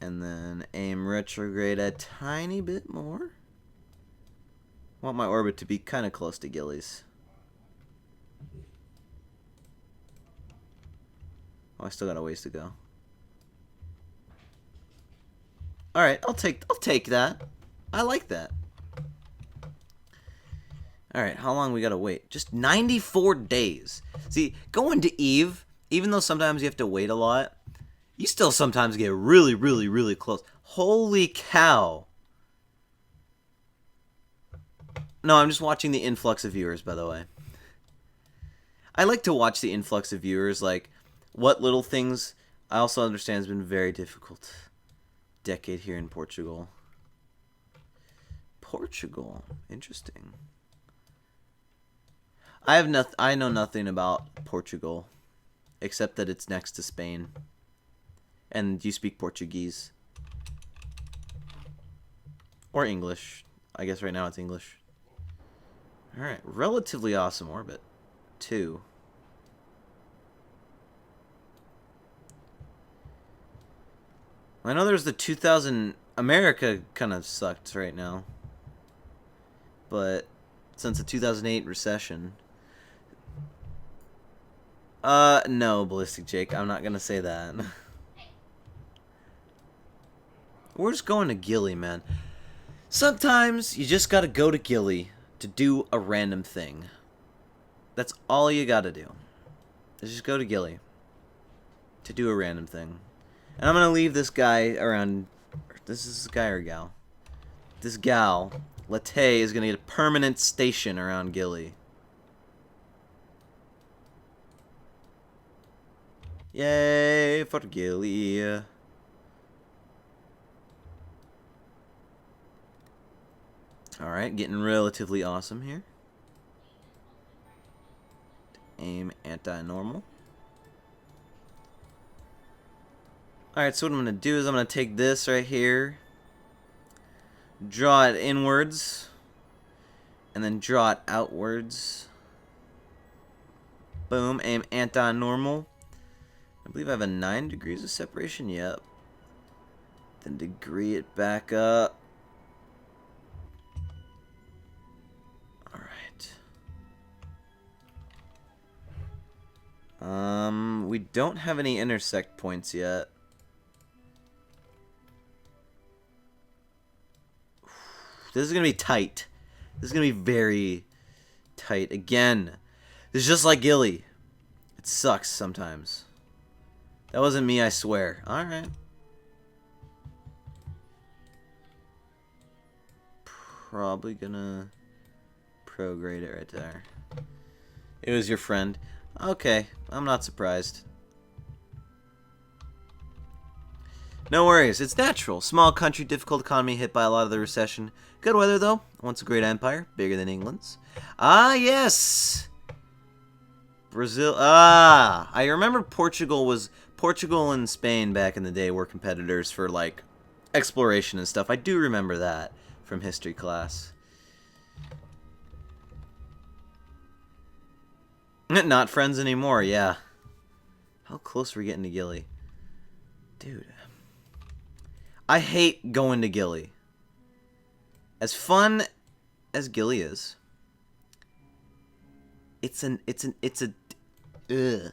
And then aim retrograde a tiny bit more. Want my orbit to be kind of close to Gilly's. Oh, I still got a ways to go. All right, I'll take that. I like that. All right, how long we gotta wait? Just 94 days. See, going to Eve, even though sometimes you have to wait a lot, you still sometimes get really, really, really close. Holy cow. No, I'm just watching the influx of viewers, by the way. I like to watch the influx of viewers, like, what little things I also understand has been very difficult. Decade here in Portugal. Portugal. Interesting. I know nothing about Portugal, except that it's next to Spain. And you speak Portuguese. Or English. I guess right now it's English. Alright, relatively awesome orbit. 2. I know there's the 2000... America kind of sucked right now. But since the 2008 recession... no, Ballistic Jake. I'm not gonna say that. We're just going to Gilly, man. Sometimes you just gotta go to Gilly to do a random thing. That's all you gotta do. Is just go to Gilly to do a random thing. And I'm gonna leave this guy around. This is a guy or gal? This gal, Latte, is gonna get a permanent station around Gilly. Yay for Gilly. Alright, getting relatively awesome here. Aim anti-normal. Alright, so what I'm going to do is I'm going to take this right here, draw it inwards, and then draw it outwards. Boom, aim anti-normal. I believe I have a 9 degrees of separation, yep. Then degree it back up. We don't have any intersect points yet. This is gonna be tight. This is gonna be very tight. Again, this is just like Gilly. It sucks sometimes. That wasn't me, I swear. Alright. Probably gonna prograde it right there. It was your friend. Okay, I'm not surprised. No worries, it's natural. Small country, difficult economy, hit by a lot of the recession. Good weather, though. Once a great empire, bigger than England's. Ah, yes! Brazil. Ah! I remember Portugal and Spain back in the day were competitors for, like, exploration and stuff. I do remember that from history class. Not friends anymore, yeah. How close are we getting to Gilly? Dude. I hate going to Gilly. As fun as Gilly is, it's a ugh.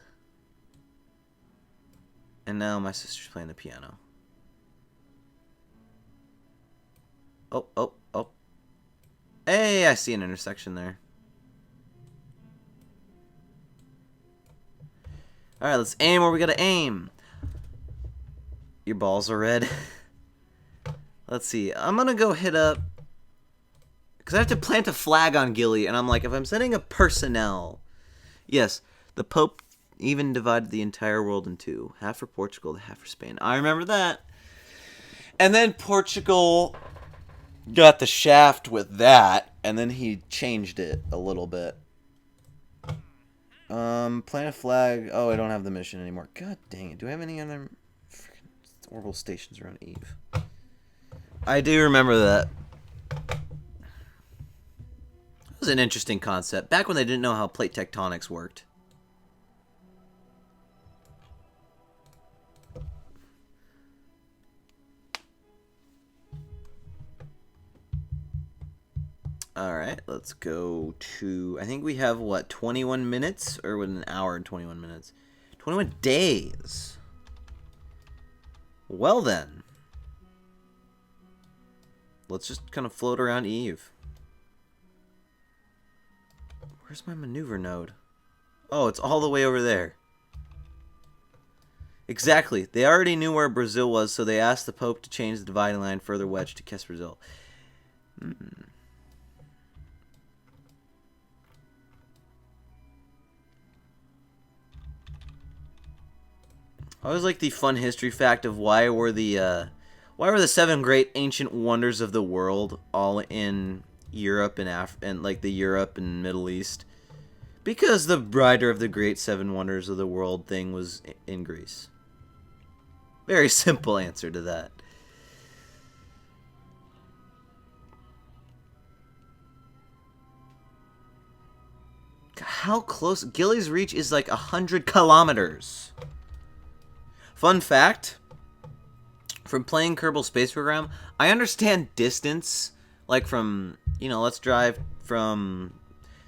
And now my sister's playing the piano. Oh, oh, oh. Hey, I see an intersection there. Alright, let's aim where we gotta aim. Your balls are red. Let's see. I'm gonna go hit up, because I have to plant a flag on Gilly, and I'm like, if I'm sending a personnel... Yes, the Pope even divided the entire world in two. Half for Portugal, half for Spain. I remember that. And then Portugal got the shaft with that, and then he changed it a little bit. Plant a flag. Oh, I don't have the mission anymore. God dang it. Do I have any other freaking orbital stations around Eve? I do remember that. That was an interesting concept. Back when they didn't know how plate tectonics worked. Alright, let's go to... I think we have, what, 21 minutes? Or with an hour and 21 minutes? 21 days! Well then. Let's just kind of float around Eve. Where's my maneuver node? Oh, it's all the way over there. Exactly. They already knew where Brazil was, so they asked the Pope to change the dividing line further wedged to KSP Brazil. I always like the fun history fact of why were the 7 great ancient wonders of the world all in Europe and like the Europe and Middle East? Because the writer of the great 7 wonders of the world thing was in Greece. Very simple answer to that. How close? Gilly's reach is like 100 kilometers. Fun fact, from playing Kerbal Space Program, I understand distance, like from, let's drive from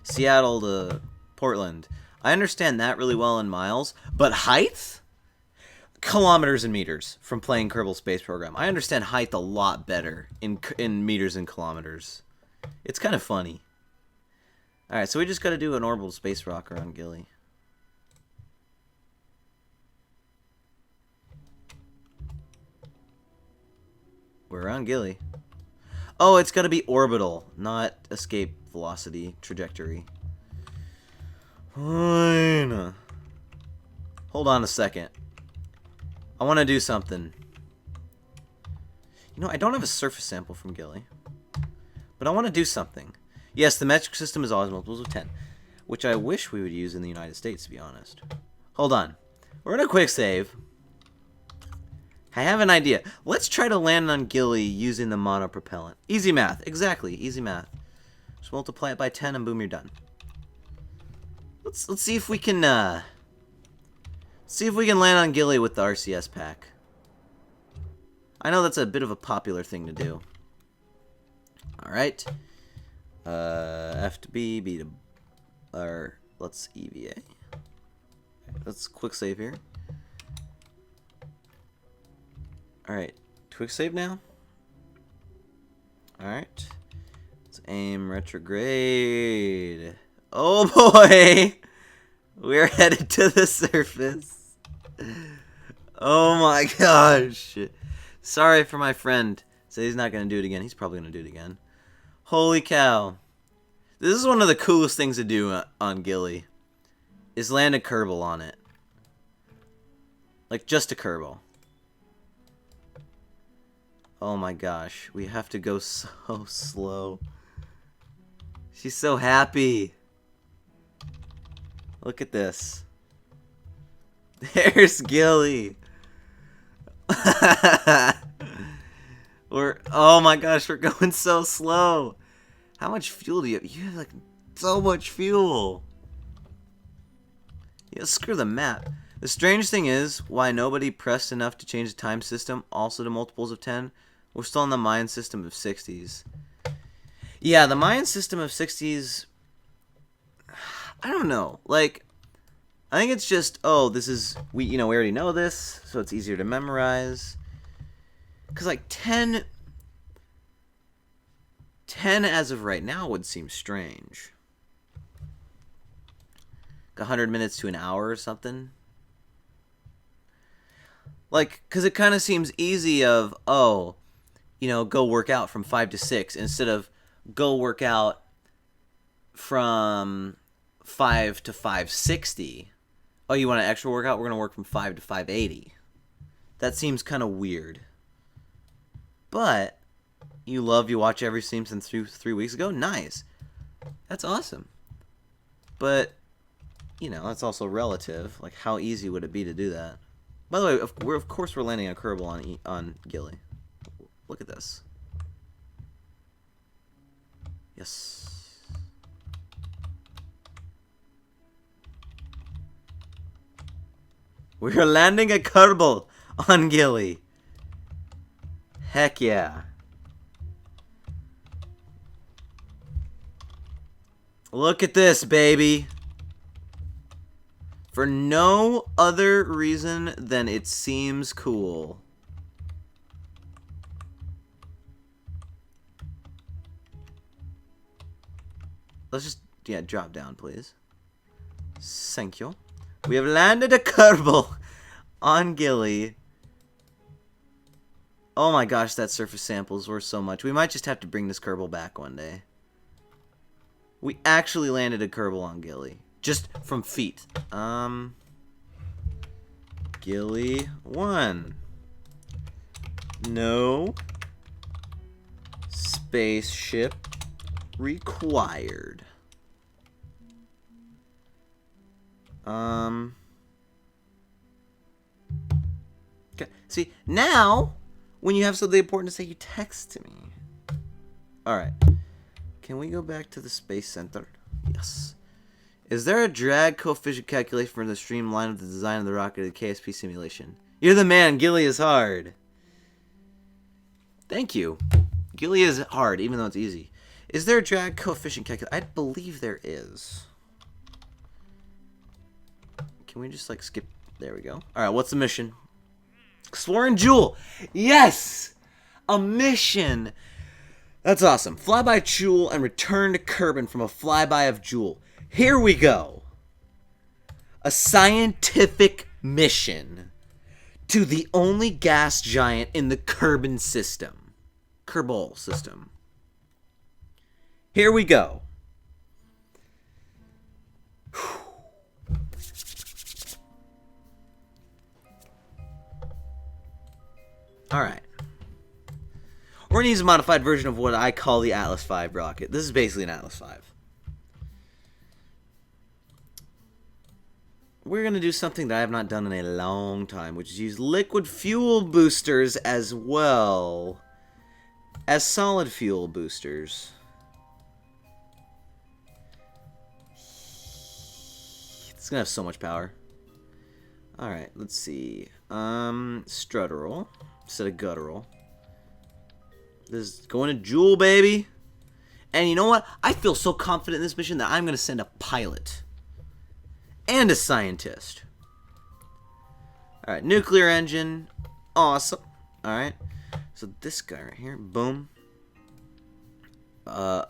Seattle to Portland. I understand that really well in miles, but height? Kilometers and meters from playing Kerbal Space Program. I understand height a lot better in meters and kilometers. It's kind of funny. Alright, so we just got to do an orbital space rock around Gilly. We're around Gilly. Oh, it's got to be orbital, not escape velocity trajectory. Fine. Hold on a second. I want to do something. I don't have a surface sample from Gilly. But I want to do something. Yes, the metric system is always multiples of 10. Which I wish we would use in the United States, to be honest. Hold on. We're going to quick save. I have an idea. Let's try to land on Gilly using the monopropellant. Easy math. Exactly. Easy math. Just multiply it by 10 and boom, you're done. Let's see if we can land on Gilly with the RCS pack. I know that's a bit of a popular thing to do. Alright. F to B, B to... Or, let's EVA. Let's quick save here. Alright. Quick save now. Alright. Let's aim retrograde. Oh boy! We're headed to the surface. Oh my gosh. Sorry for my friend. Say he's not going to do it again. He's probably going to do it again. Holy cow. This is one of the coolest things to do on Gilly. Is land a Kerbal on it. Like, just a Kerbal. Oh my gosh. We have to go so slow. She's so happy. Look at this. There's Gilly. Oh my gosh, we're going so slow. How much fuel do you have? You have like so much fuel. Yeah, screw the map. The strange thing is why nobody pressed enough to change the time system also to multiples of 10. We're still in the Mayan system of 60s. Yeah, the Mayan system of 60s, I don't know. Like, I think it's just, oh, this is, we already know this, so it's easier to memorize. Because, like, 10 as of right now would seem strange. Like 100 minutes to an hour or something. Like, because it kind of seems easy of, oh, go work out from 5 to 6 instead of go work out from 5 to 560. Oh, you want an extra workout? We're going to work from 5 to 580. That seems kind of weird. But you watch every stream since 3 weeks ago? Nice. That's awesome. But, that's also relative. Like, how easy would it be to do that? By the way, of course we're landing a Kerbal on Gilly. Look at this. Yes. We're landing a Kerbal on Gilly. Heck yeah. Look at this, baby. For no other reason than it seems cool. Let's just, yeah, drop down, please. Thank you. We have landed a Kerbal on Gilly. Oh my gosh, that surface sample is worth so much. We might just have to bring this Kerbal back one day. We actually landed a Kerbal on Gilly. Just from feet. Gilly 1. No spaceship required. Okay. See, now, when you have something important to say, you text to me. Alright. Can we go back to the Space Center? Yes. Is there a drag coefficient calculation for the streamline of the design of the rocket of the KSP simulation? You're the man. Gilly is hard. Thank you. Gilly is hard, even though it's easy. Is there a drag coefficient calculation? I believe there is. Can we just, like, skip? There we go. Alright, what's the mission? Exploring Jool. Yes! A mission. That's awesome. Fly by Jool and return to Kerbin from a flyby of Jool. Here we go. A scientific mission to the only gas giant in the Kerbin system. Kerbal system. Here we go. Alright. We're going to use a modified version of what I call the Atlas V rocket. This is basically an Atlas V. We're going to do something that I have not done in a long time, which is use liquid fuel boosters as well as solid fuel boosters. It's going to have so much power. Alright, let's see. Strutteral instead of guttural. This is going to Jool, baby. And you know what? I feel so confident in this mission that I'm going to send a pilot. And a scientist. Alright, nuclear engine. Awesome. Alright. So this guy right here. Boom. Hold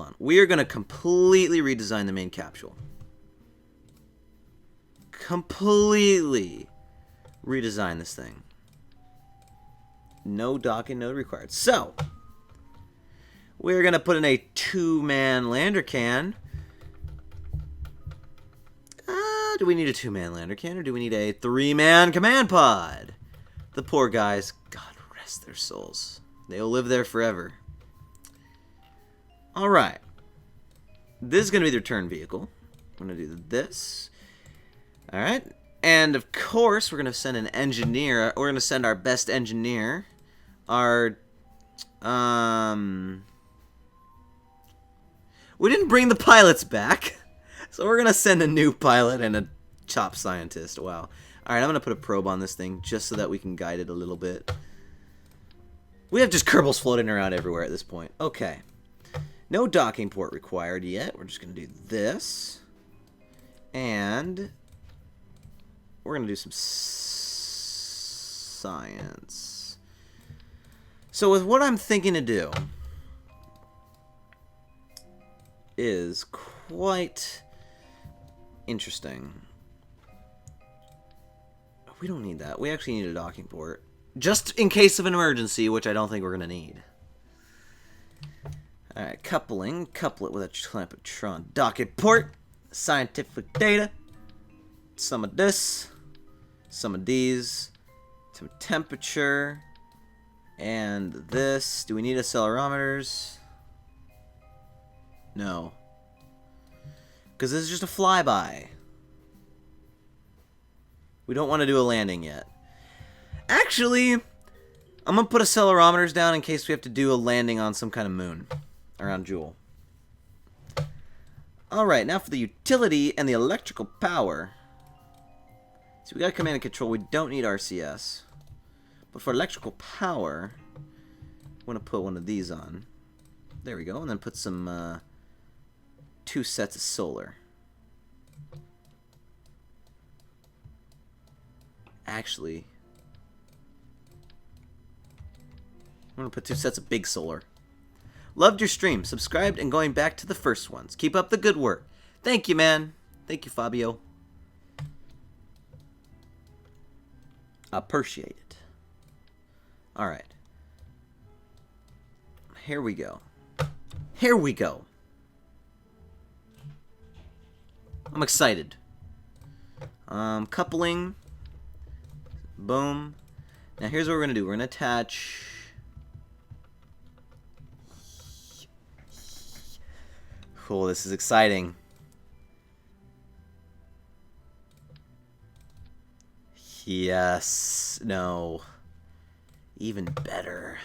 on. We are going to completely redesign the main capsule. Completely redesign this thing. No docking node required. So, we're going to put in a 2-man lander can. Do we need a 2-man lander can, or do we need a 3-man command pod? The poor guys, God rest their souls. They'll live there forever. Alright. This is going to be the return vehicle. I'm going to do this. Alright. And, of course, we're going to send an engineer. We're going to send our best engineer. Our, we didn't bring the pilots back. So we're going to send a new pilot and a top scientist. Wow. Alright, I'm going to put a probe on this thing just so that we can guide it a little bit. We have just Kerbals floating around everywhere at this point. Okay. No docking port required yet. We're just going to do this. And we're going to do some science. So with what I'm thinking to do is quite interesting. We don't need that. We actually need a docking port. Just in case of an emergency, which I don't think we're going to need. Alright, coupling. Couple it with a Clampetron docking port. Scientific data. Some of this. Some of these. Some temperature. And this. Do we need accelerometers? No. Because this is just a flyby. We don't want to do a landing yet. Actually, I'm going to put accelerometers down in case we have to do a landing on some kind of moon around Jool. Alright, now for the utility and the electrical power. So we got command and control. We don't need RCS. But for electrical power, I want to put one of these on. There we go. And then put some 2 sets of solar. Actually, I'm going to put 2 sets of big solar. Loved your stream. Subscribed and going back to the first ones. Keep up the good work. Thank you, man. Thank you, Fabio. Appreciate it. Alright. Here we go. Here we go. I'm excited. Coupling. Boom. Now here's what we're going to do. We're going to attach... Cool, this is exciting. Yes. No. Even better.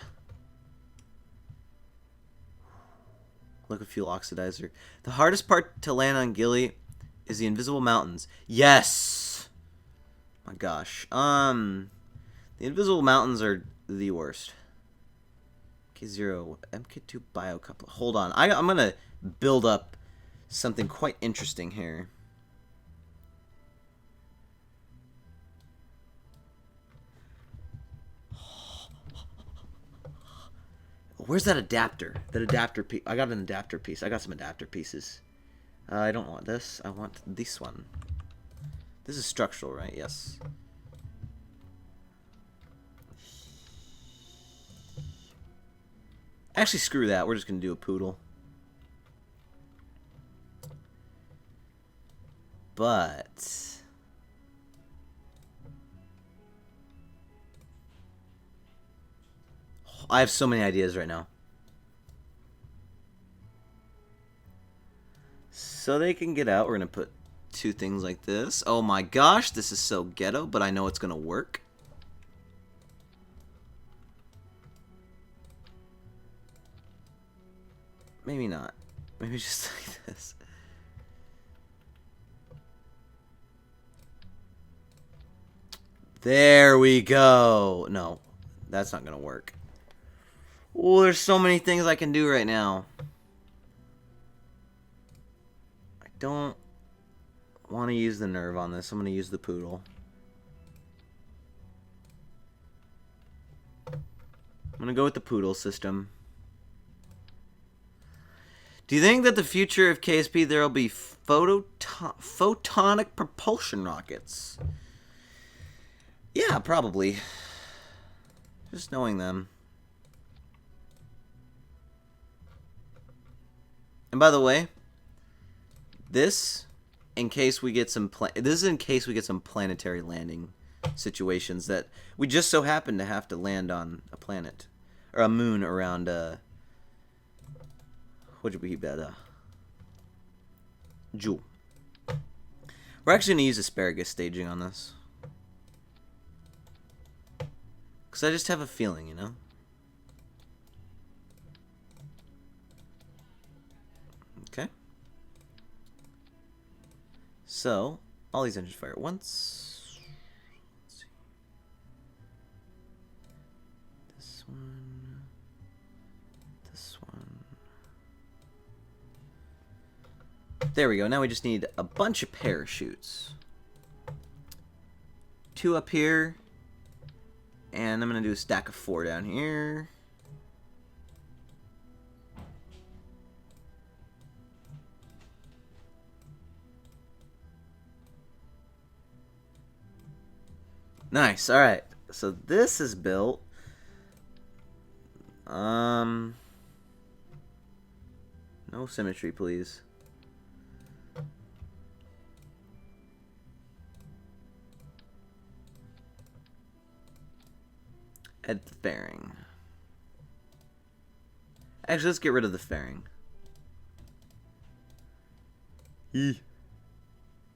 Liquid fuel oxidizer. The hardest part to land on Gilly is the invisible mountains. Yes! My gosh. The invisible mountains are the worst. K0, MK2 biocoupler. Hold on. I'm going to build up something quite interesting here. Where's that adapter? That adapter piece. I got an adapter piece. I got some adapter pieces. I don't want this. I want this one. This is structural, right? Yes. Actually, screw that. We're just going to do a poodle. But... I have so many ideas right now. So they can get out. We're going to put 2 things like this. Oh my gosh, this is so ghetto, but I know it's going to work. Maybe not. Maybe just like this. There we go. No, that's not going to work. Oh, there's so many things I can do right now. I don't want to use the nerve on this. I'm going to use the poodle. I'm going to go with the poodle system. Do you think that the future of KSP there will be photonic propulsion rockets? Yeah, probably. Just knowing them. And by the way, this in case we get some planetary landing situations that we just so happen to have to land on a planet or a moon around what would be better? Jool. We're actually going to use asparagus staging on this. Because I just have a feeling, you know? Okay. So, all these engines fire at once. Let's see. This one. This one. There we go. Now we just need a bunch of parachutes. 2 up here. And I'm going to do a stack of 4 down here. Nice. All right. So this is built. No symmetry, please. Add the fairing. Actually, let's get rid of the fairing. Is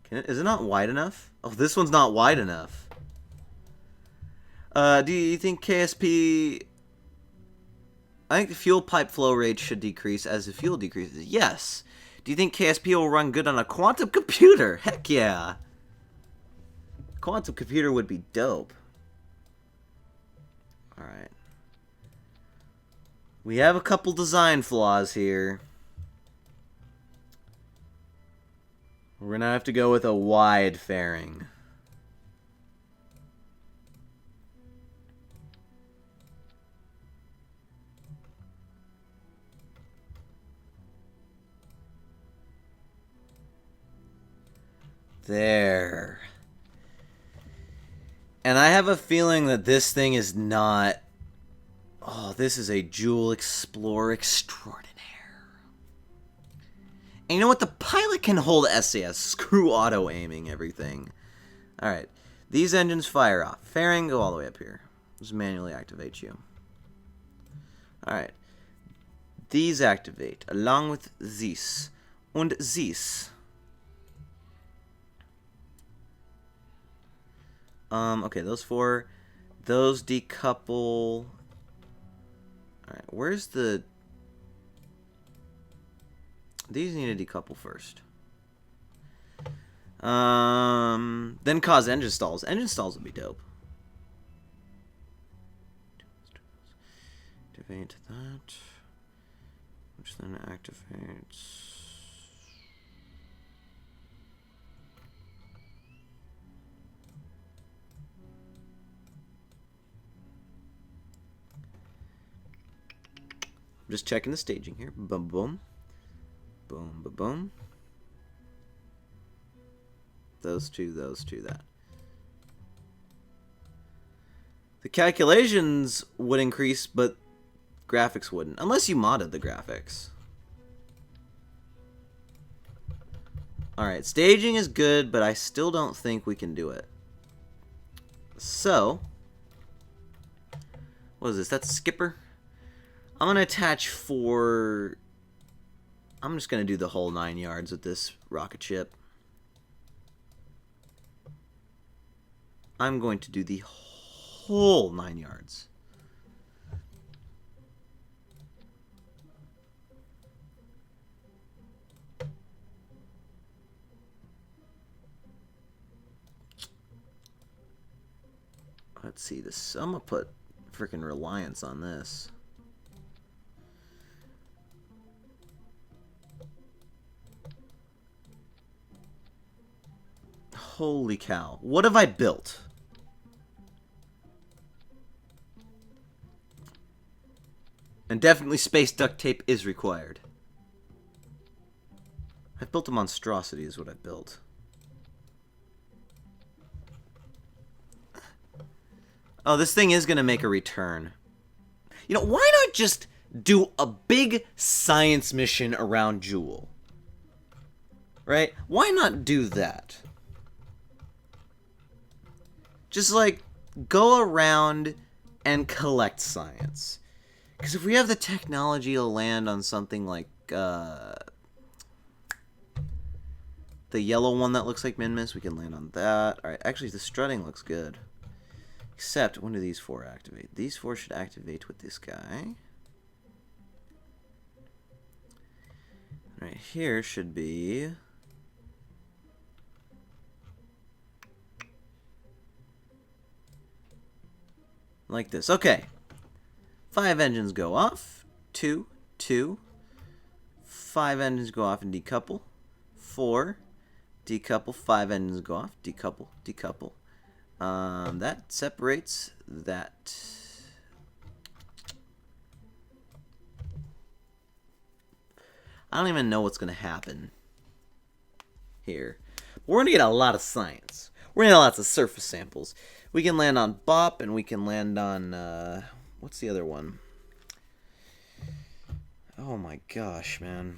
it not wide enough? Oh, this one's not wide enough. Do you think KSP... I think the fuel pipe flow rate should decrease as the fuel decreases. Yes. Do you think KSP will run good on a quantum computer? Heck yeah. Quantum computer would be dope. Alright. We have a couple design flaws here. We're gonna have to go with a wide fairing. There. And I have a feeling that this thing is not... Oh, this is a Jool Explorer Extraordinaire. And you know what? The pilot can hold SAS. Screw auto-aiming everything. Alright. These engines fire off. Fairing, go all the way up here. Just manually activate you. Alright. These activate, along with these. And these. Okay, those four. Those decouple. Alright, where's the... These need to decouple first. Then cause engine stalls. Engine stalls would be dope. Activate that. Which then activates... I'm just checking the staging here. Boom, boom. Boom, boom, boom. Those two, that. The calculations would increase, but graphics wouldn't. Unless you modded the graphics. Alright, staging is good, but I still don't think we can do it. So, what is this? That's Skipper? I'm going to attach 4... I'm just going to do the whole 9 yards with this rocket ship. I'm going to do the whole 9 yards. Let's see this. I'm going to put freaking reliance on this. Holy cow. What have I built? And definitely space duct tape is required. I've built a monstrosity is what I built. Oh, this thing is going to make a return. You know, why not just do a big science mission around Jool? Right? Why not do that? Just, like, go around and collect science. Because if we have the technology to land on something like, the yellow one that looks like Minmus, we can land on that. Alright, actually, the strutting looks good. Except, when do these 4 activate? These 4 should activate with this guy. Right here should be... like this. Okay. 5 engines go off. 2, 2. 5 engines go off and decouple. 4. Decouple. 5 engines go off. Decouple. Decouple. That separates that. I don't even know what's going to happen here. We're going to get a lot of science. We're going to get lots of surface samples. We can land on Bop, and we can land on, what's the other one? Oh my gosh, man.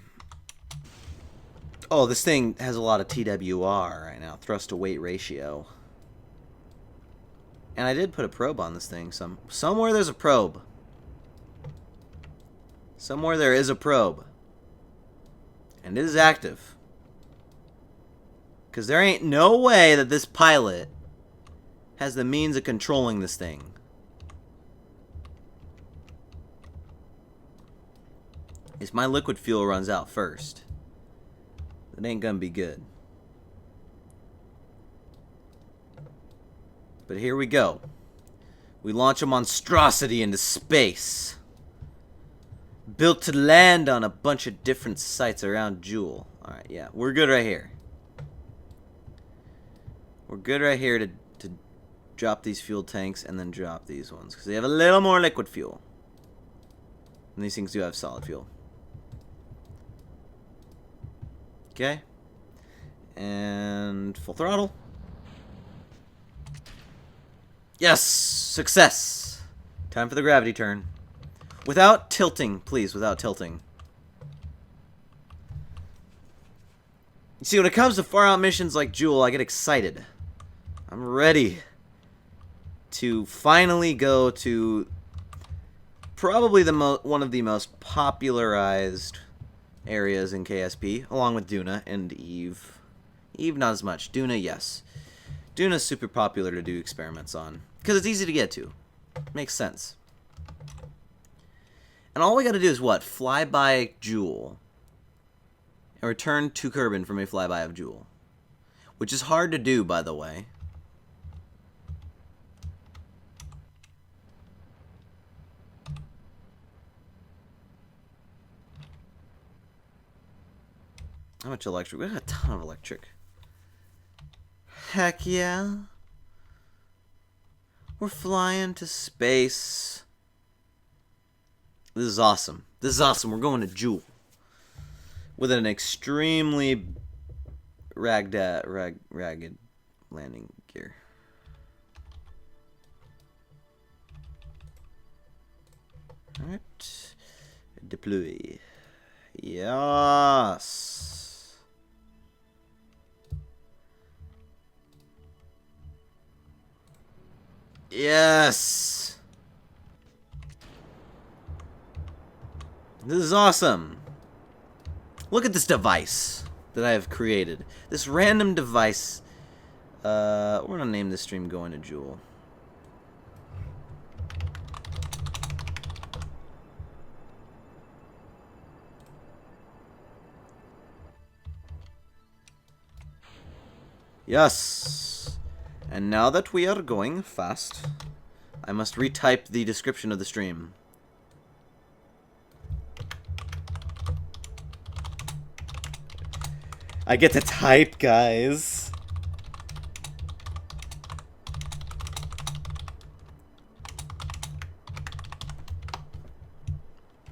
Oh, this thing has a lot of TWR right now, thrust to weight ratio. And I did put a probe on this thing. Somewhere there's a probe. Somewhere there is a probe. And it is active. Because there ain't no way that this pilot has the means of controlling this thing. If my liquid fuel runs out first, that ain't gonna be good. But here we go. We launch a monstrosity into space. Built to land on a bunch of different sites around Jool. Alright, yeah, we're good right here. We're good right here to drop these fuel tanks and then drop these ones. Because they have a little more liquid fuel. And these things do have solid fuel. Okay. And full throttle. Yes! Success! Time for the gravity turn. Without tilting, please, without tilting. You see, when it comes to far-out missions like Jool, I get excited. I'm ready to finally go to probably one of the most popularized areas in KSP, along with Duna and Eve. Eve, not as much. Duna, yes. Duna's super popular to do experiments on, because it's easy to get to. Makes sense. And all we gotta do is what? Fly by Jool. And return to Kerbin from a flyby of Jool. Which is hard to do, by the way. How much electric? We got a ton of electric. Heck yeah. We're flying to space. This is awesome. This is awesome. We're going to Jool. With an extremely ragged landing gear. Alright. Deploy. Yes. Yes. This is awesome. Look at this device that I have created. This random device. We're gonna name this stream Going to Jool. Yes. And now that we are going fast, I must retype the description of the stream. I get to type, guys.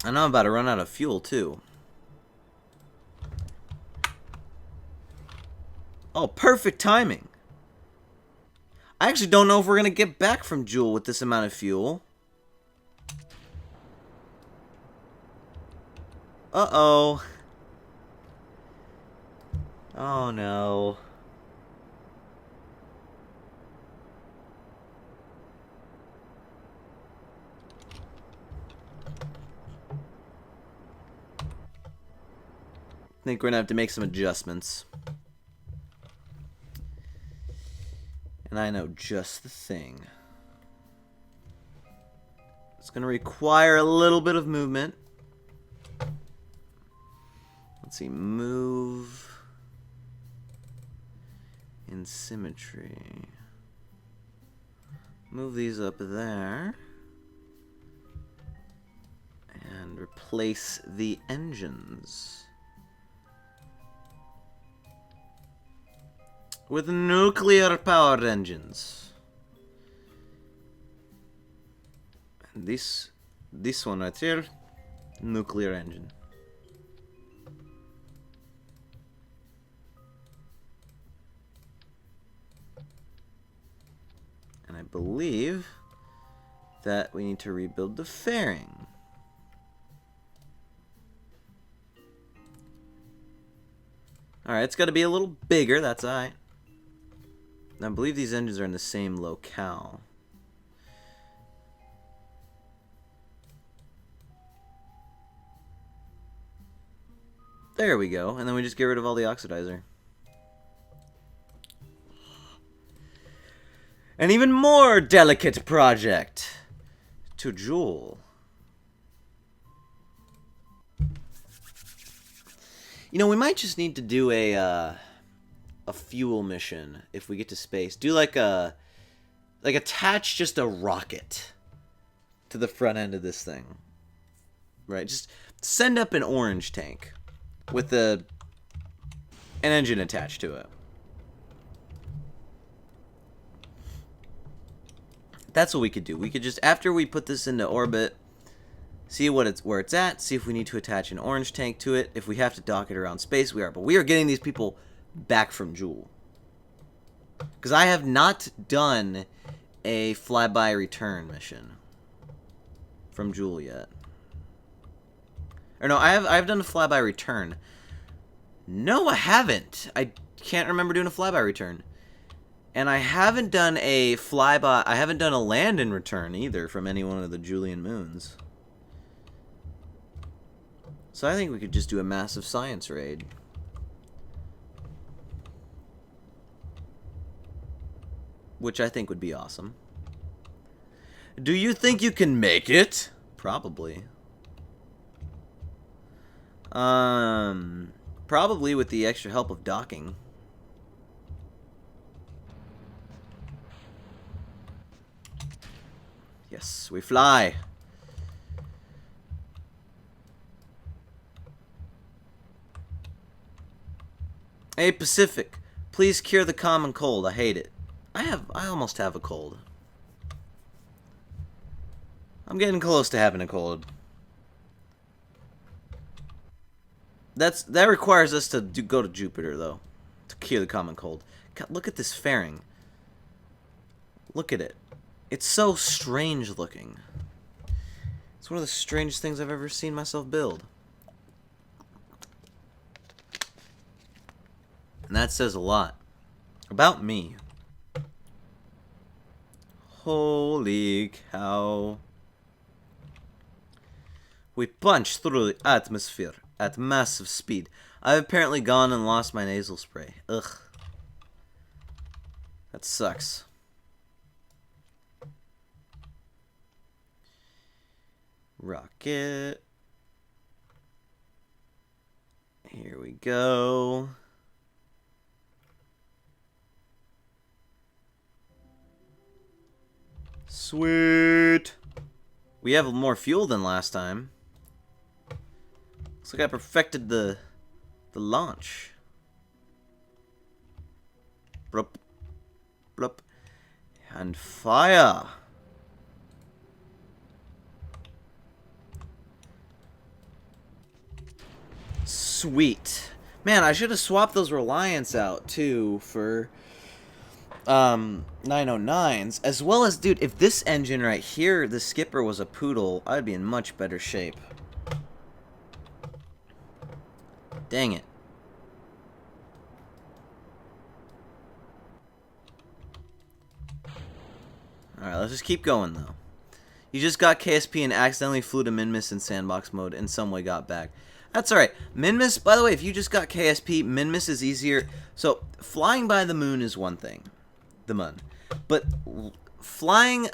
I know I'm about to run out of fuel, too. Oh, perfect timing. I actually don't know if we're going to get back from Jool with this amount of fuel. Uh-oh. Oh, no. I think we're going to have to make some adjustments. And I know just the thing. It's going to require a little bit of movement. Let's see, move in symmetry. Move these up there. And replace the engines with nuclear-powered engines. And this one right here, nuclear engine. And I believe that we need to rebuild the fairing. Alright, it's got to be a little bigger, that's alright. I believe these engines are in the same locale. There we go, and then we just get rid of all the oxidizer. An even more delicate project to Jool. You know, we might just need to do a fuel mission if we get to space. Do like attach just a rocket to the front end of this thing. Right? Just send up an orange tank with an engine attached to it. That's what we could do. We could just, after we put this into orbit, see where it's at, see if we need to attach an orange tank to it. If we have to dock it around space, we are. But we are getting these people back from Jool. Because I have not done a flyby return mission from Jool yet. Or no, I've done a flyby return. No, I haven't. I can't remember doing a flyby return. And I haven't done a flyby. I haven't done a land and return either from any one of the Julian moons. So I think we could just do a massive science raid. Which I think would be awesome. Do you think you can make it? Probably. Probably with the extra help of docking. Yes, we fly. Hey, Pacific, please cure the common cold. I hate it. I almost have a cold. I'm getting close to having a cold. That requires us to go to Jupiter, though, to cure the common cold. God, look at this fairing. Look at it. It's so strange looking. It's one of the strangest things I've ever seen myself build. And that says a lot about me. Holy cow. We punch through the atmosphere at massive speed. I've apparently gone and lost my nasal spray. Ugh. That sucks. Rocket. Here we go. Sweet. We have more fuel than last time. Looks like I perfected the launch. Blup. Blup. And fire. Sweet. Man, I should have swapped those Reliance out too for 909s, as well as, dude, if this engine right here, the skipper, was a poodle, I'd be in much better shape. Dang it. Alright, let's just keep going, though. You just got KSP and accidentally flew to Minmus in sandbox mode and some way got back. That's alright. Minmus, by the way, if you just got KSP, Minmus is easier. So, flying by the moon is one thing. The moon. But flying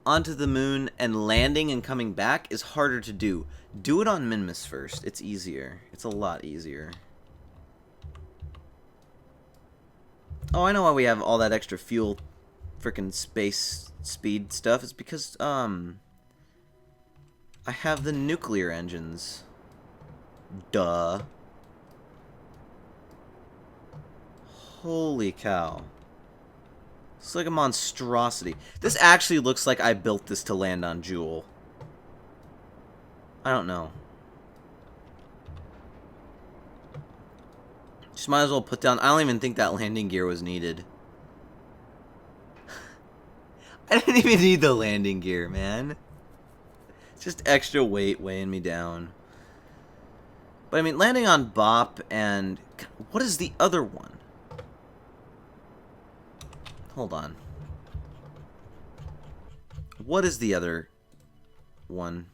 onto the moon and landing and coming back is harder to do. Do it on Minmus first. It's easier. It's a lot easier. Oh, I know why we have all that extra fuel, frickin' space speed stuff. It's because, I have the nuclear engines. Duh. Holy cow. It's like a monstrosity. This actually looks like I built this to land on Jool. I don't know. Just might as well put down... I don't even think that landing gear was needed. I didn't even need the landing gear, man. It's just extra weight weighing me down. But I mean, landing on Bop and... What is the other one? Hold on. What is the other one?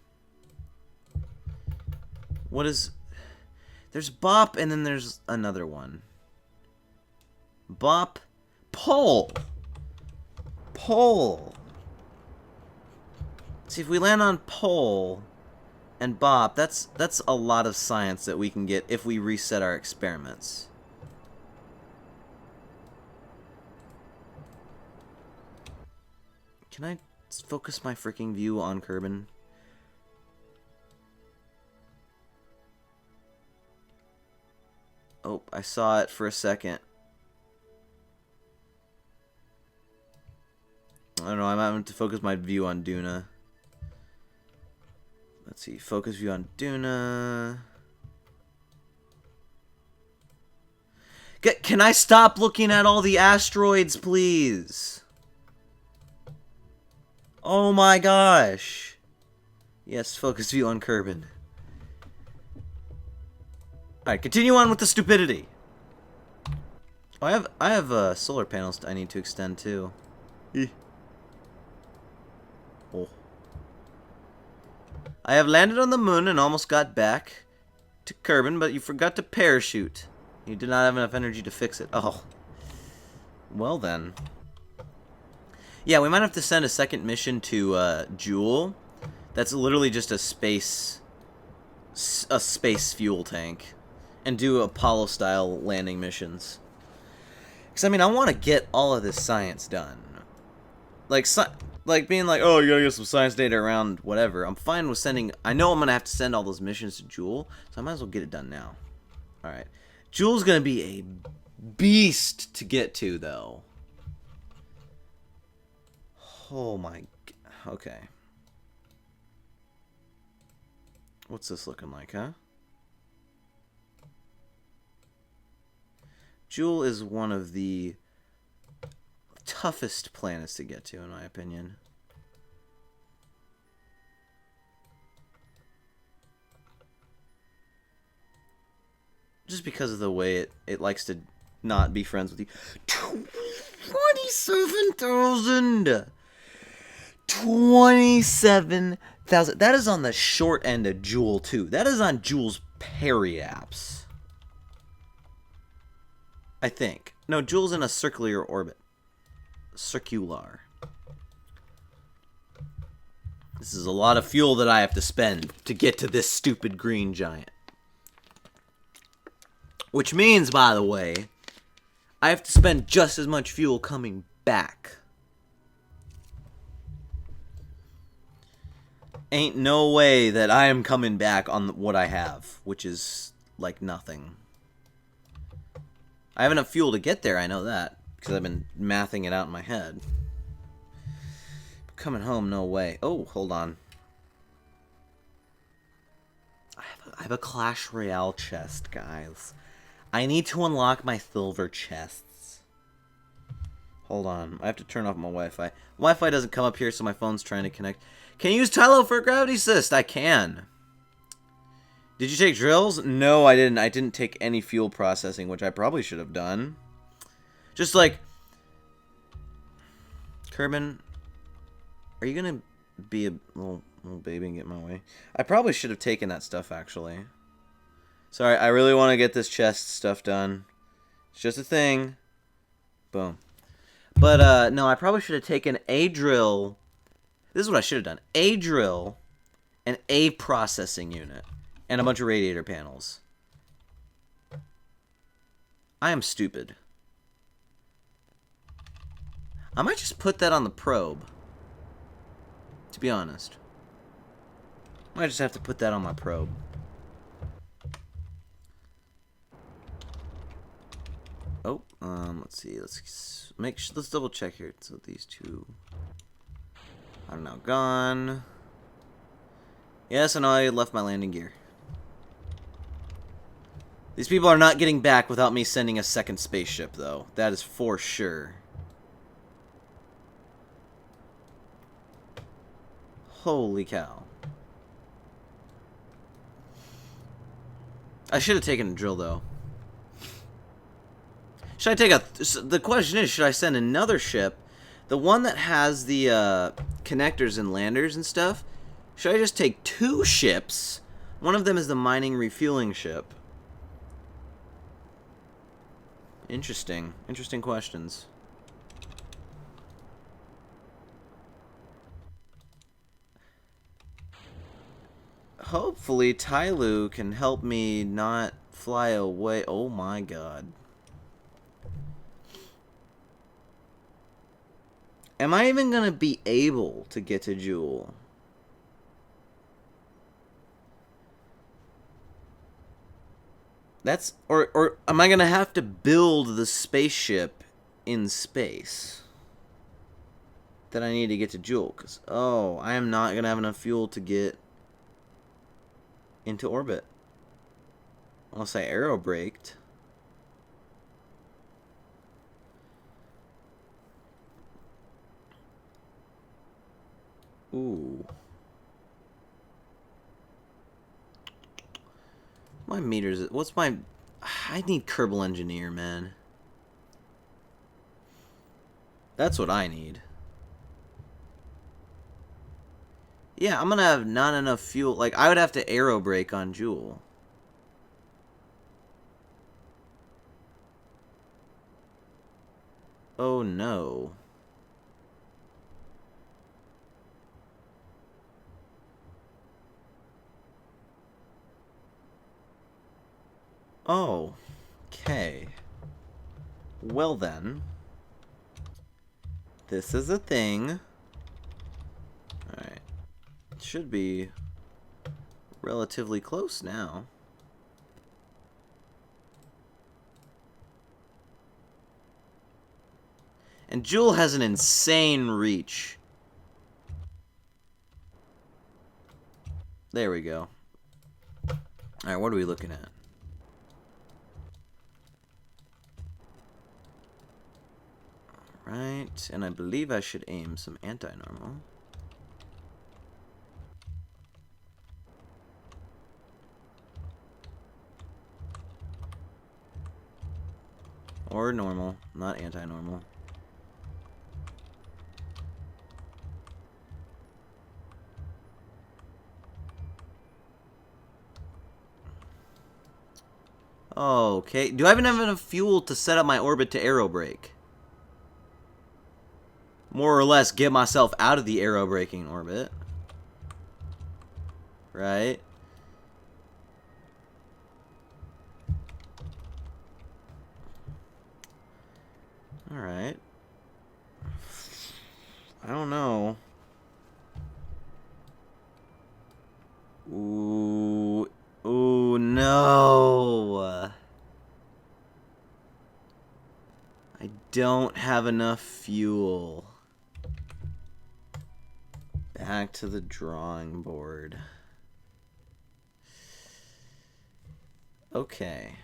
What is... There's Bop and then there's another one. Bop. Pole. Pole. See, if we land on Pole and Bop, that's a lot of science that we can get if we reset our experiments. Can I focus my freaking view on Kerbin? Oh, I saw it for a second. I don't know, I might have to focus my view on Duna. Let's see, focus view on Duna. Can I stop looking at all the asteroids, please? Oh my gosh. Yes, focus view on Kerbin. Alright, continue on with the stupidity. Oh, I have solar panels I need to extend too. Oh. I have landed on the moon and almost got back to Kerbin, but you forgot to parachute. You did not have enough energy to fix it. Oh. Well then. Yeah, we might have to send a second mission to Jool. That's literally just a space fuel tank. And do Apollo-style landing missions. Because, I mean, I want to get all of this science done. Like being like, oh, you gotta get some science data around whatever. I'm fine with sending... I know I'm going to have to send all those missions to Jool, so I might as well get it done now. Alright. Jool's going to be a beast to get to, though. Oh my... Okay. What's this looking like, huh? Jool is one of the toughest planets to get to, in my opinion. Just because of the way it likes to not be friends with you. 27,000! 27,000. That is on the short end of Jool, too. That is on Jool's periapse. I think. No, Jool's in a circular orbit. Circular. This is a lot of fuel that I have to spend to get to this stupid green giant. Which means, by the way, I have to spend just as much fuel coming back. Ain't no way that I am coming back on what I have, which is like nothing. I have enough fuel to get there, I know that, because I've been mathing it out in my head. But coming home, no way. Oh, hold on. I have a Clash Royale chest, guys. I need to unlock my silver chests. Hold on. I have to turn off my Wi-Fi. Wi-Fi doesn't come up here, so my phone's trying to connect. Can you use Tylo for a gravity assist? I can. Did you take drills? No, I didn't. I didn't take any fuel processing, which I probably should have done. Just like... Kerbin, are you going to be a little baby and get in my way? I probably should have taken that stuff, actually. Sorry, I really want to get this chest stuff done. It's just a thing. Boom. But, no, I probably should have taken a drill. This is what I should have done. A drill and a processing unit. And a bunch of radiator panels. I am stupid. I might just put that on the probe. To be honest. I might just have to put that on my probe. Oh, let's see. Let's double check here. So these two are now gone. Yes, I know I left my landing gear. These people are not getting back without me sending a second spaceship, though. That is for sure. Holy cow. I should have taken a drill, though. Should I take the question is, should I send another ship? The one that has the connectors and landers and stuff? Should I just take two ships? One of them is the mining refueling ship. Interesting. Interesting questions. Hopefully Tyloo can help me not fly away. Oh my god. Am I even gonna be able to get to Jool? That's... Or am I gonna have to build the spaceship in space? that I need to get to Jool. Because, oh, I am not going to have enough fuel to get into orbit. Unless I aero braked. Ooh. My meters... What's my... I need Kerbal Engineer, man. That's what I need. Yeah, I'm gonna have not enough fuel. Like, I would have to aero brake on Jool. Oh, no. Oh. Okay. Well, then. This is a thing. Alright. Should be relatively close now. And Jool has an insane reach. There we go. Alright, what are we looking at? Alright, and I believe I should aim some anti-normal. Or normal, not anti-normal. Okay, do I even have enough fuel to set up my orbit to aero brake? More or less get myself out of the aero braking orbit. Right? Alright. I don't know. Ooh. Ooh, no. I don't have enough fuel. Back to the drawing board. Okay.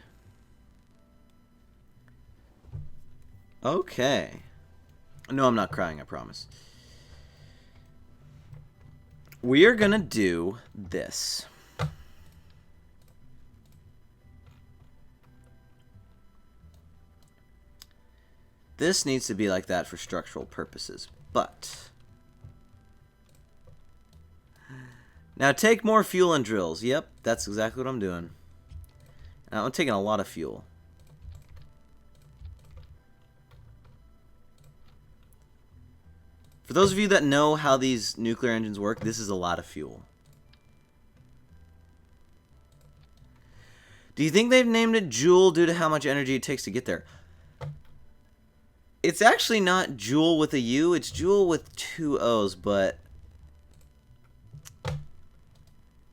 Okay. No, I'm not crying, I promise. We are gonna do this. This needs to be like that for structural purposes, but... Now take more fuel and drills. Yep, that's exactly what I'm doing. Now I'm taking a lot of fuel. For those of you that know how these nuclear engines work, this is a lot of fuel. Do you think they've named it Jool due to how much energy it takes to get there? It's actually not Jool with a U, it's Jool with two O's, but...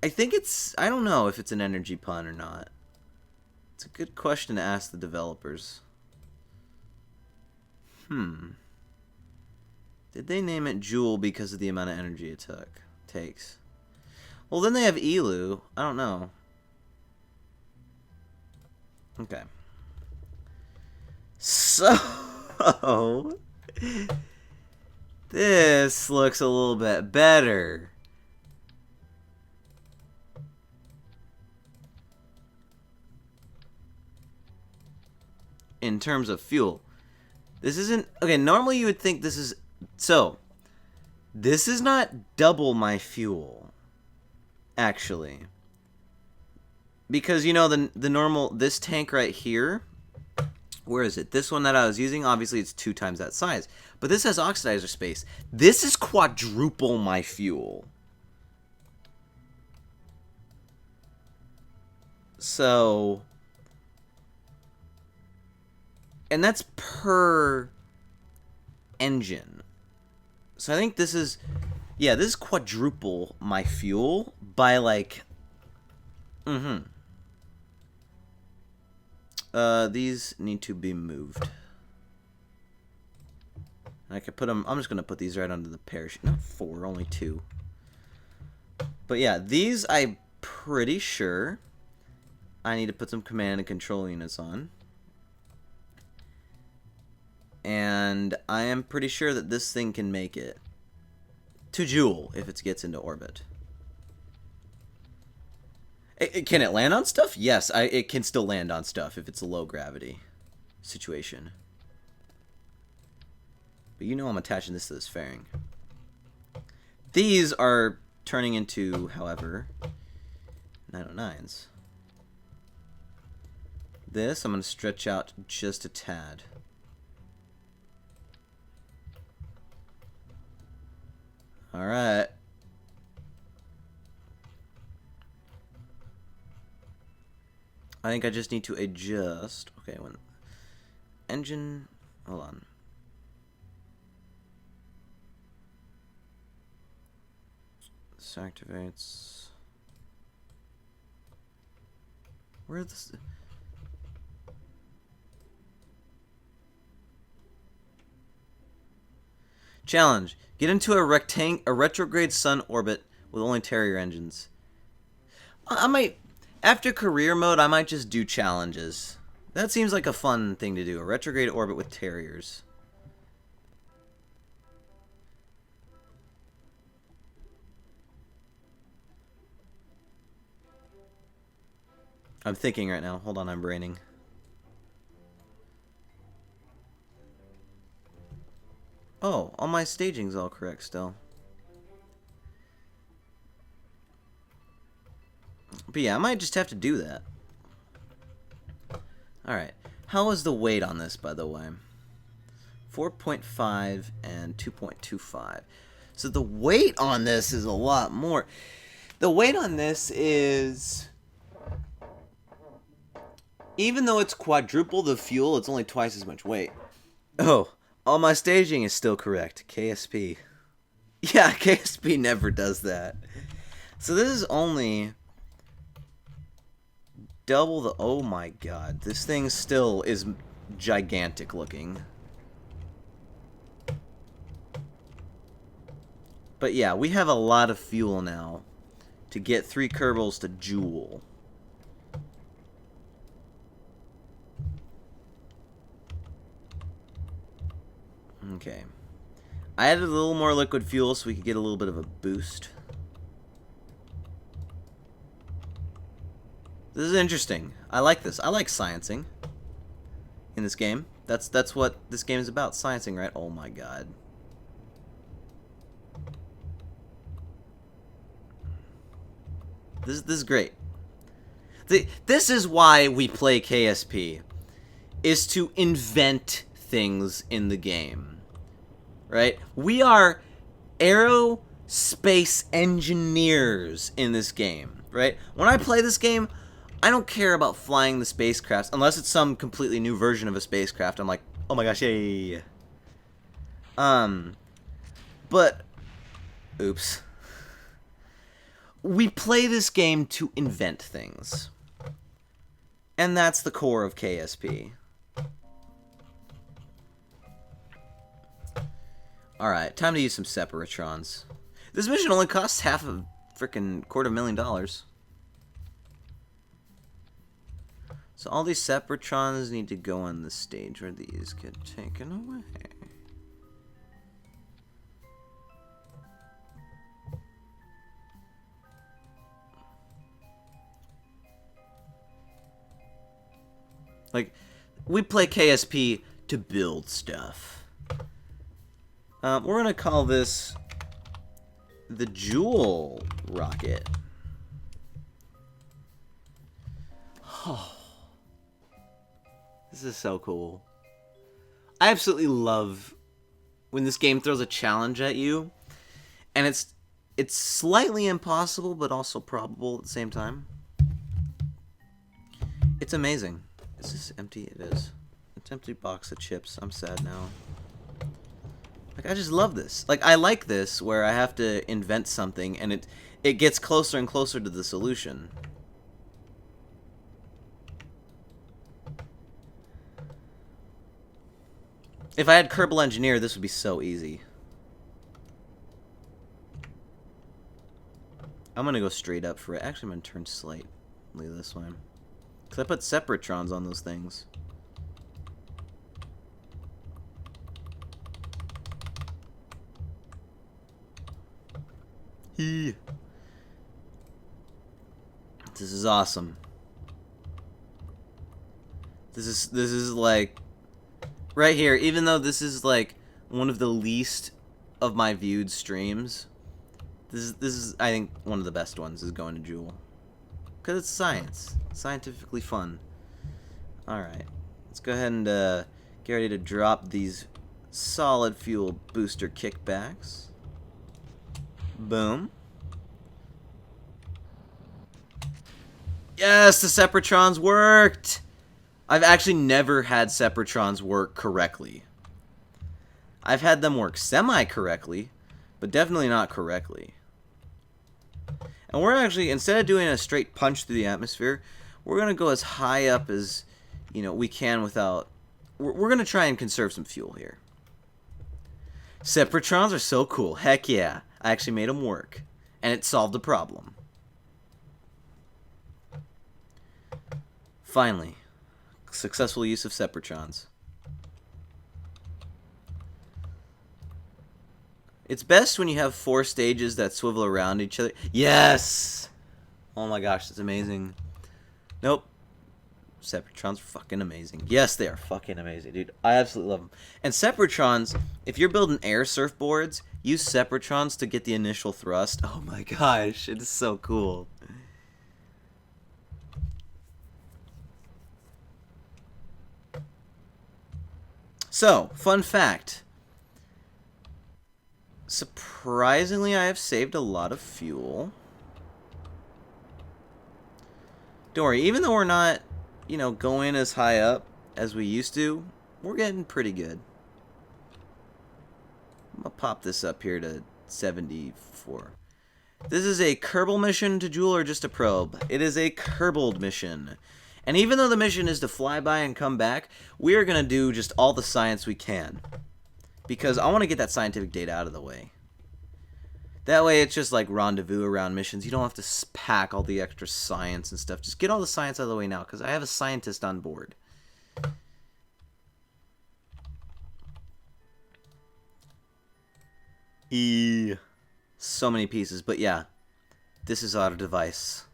I think it's... I don't know if it's an energy pun or not. It's a good question to ask the developers. Did they name it Jool because of the amount of energy it takes? Well, then they have Elu. I don't know. Okay. So... this looks a little bit better. In terms of fuel. This isn't... Okay, normally you would think this is... So, this is not double my fuel, actually. Because, you know, the normal... This tank right here... Where is it? This one that I was using, obviously it's 2 times that size. But this has oxidizer space. This is quadruple my fuel. So... And that's per engine. So I think this is... Yeah, this is quadruple my fuel by like... These need to be moved. I I could put them. I'm just gonna put these right under the parachute. Not 4, only 2. But yeah, these I'm pretty sure I need to put some command and control units on. And I am pretty sure that this thing can make it to Jool if it gets into orbit. Can it land on stuff? Yes, it can still land on stuff if it's a low gravity situation. But you know I'm attaching this to this fairing. These are turning into, however, 909s. This I'm going to stretch out just a tad. Alright. I think I just need to adjust. Okay, when engine, hold on. This activates. Where this? Challenge: get into a retrograde sun orbit with only Terrier engines. I might, after career mode, I might just do challenges. That seems like a fun thing to do. A retrograde orbit with Terriers. I'm thinking right now. Hold on, I'm braining. Oh, all my staging's all correct still. But yeah, I might just have to do that. Alright. How is the weight on this, by the way? 4.5 and 2.25. So the weight on this is a lot more. The weight on this is... Even though it's quadruple the fuel, it's only twice as much weight. Oh, all my staging is still correct. KSP. Yeah, KSP never does that. So this is only double the... Oh my god. This thing still is gigantic looking. But yeah, we have a lot of fuel now to get 3 Kerbals to Jool. Okay. I added a little more liquid fuel so we could get a little bit of a boost. This is interesting. I like this. I like sciencing in this game. That's what this game is about. Sciencing, right? Oh my god. This is great. This is why we play KSP. Is to invent things in the game. Right? We are aerospace engineers in this game. Right? When I play this game, I don't care about flying the spacecrafts. Unless it's some completely new version of a spacecraft. I'm like, oh my gosh, yay. But, oops. We play this game to invent things. And that's the core of KSP. Alright, time to use some Separatrons. This mission only costs half a freaking $250,000. So all these Separatrons need to go on the stage where these get taken away. Like, we play KSP to build stuff. We're going to call this the Jool rocket. Oh, this is so cool. I absolutely love when this game throws a challenge at you, and it's slightly impossible, but also probable at the same time. It's amazing. Is this empty? It is. It's an empty box of chips. I'm sad now. Like, I just love this. Like, I like this where I have to invent something and it gets closer and closer to the solution. If I had Kerbal Engineer, this would be so easy. I'm going to go straight up for it. Actually, I'm going to turn slightly this way. Because I put Separatrons on those things. This is awesome. This is like right here, even though this is like one of the least of my viewed streams, this is I think one of the best ones is going to Jool. Cuz it's science. Scientifically fun. All right. Let's go ahead and get ready to drop these solid fuel booster kickbacks. Boom. Yes, the Separatrons worked! I've actually never had Separatrons work correctly. I've had them work semi-correctly, but definitely not correctly. And we're actually, instead of doing a straight punch through the atmosphere, we're going to go as high up as, you know, we can without... We're going to try and conserve some fuel here. Separatrons are so cool. Heck yeah. I actually made them work. And it solved the problem. Finally. Successful use of Separatrons. It's best when you have 4 stages that swivel around each other. Yes! Oh my gosh, that's amazing. Nope. Separatrons are fucking amazing. Yes, they are fucking amazing, dude. I absolutely love them. And Separatrons, if you're building air surfboards, use Separatrons to get the initial thrust. Oh my gosh, it is so cool. So, fun fact. Surprisingly, I have saved a lot of fuel. Don't worry, even though we're not, you know, going as high up as we used to, we're getting pretty good. I'm gonna pop this up here to 74. This is a Kerbal mission to Jool or just a probe? It is a Kerbal mission. And even though the mission is to fly by and come back, we are going to do just all the science we can. Because I want to get that scientific data out of the way. That way it's just like rendezvous around missions. You don't have to pack all the extra science and stuff. Just get all the science out of the way now, because I have a scientist on board. So many pieces, but yeah. This is auto device.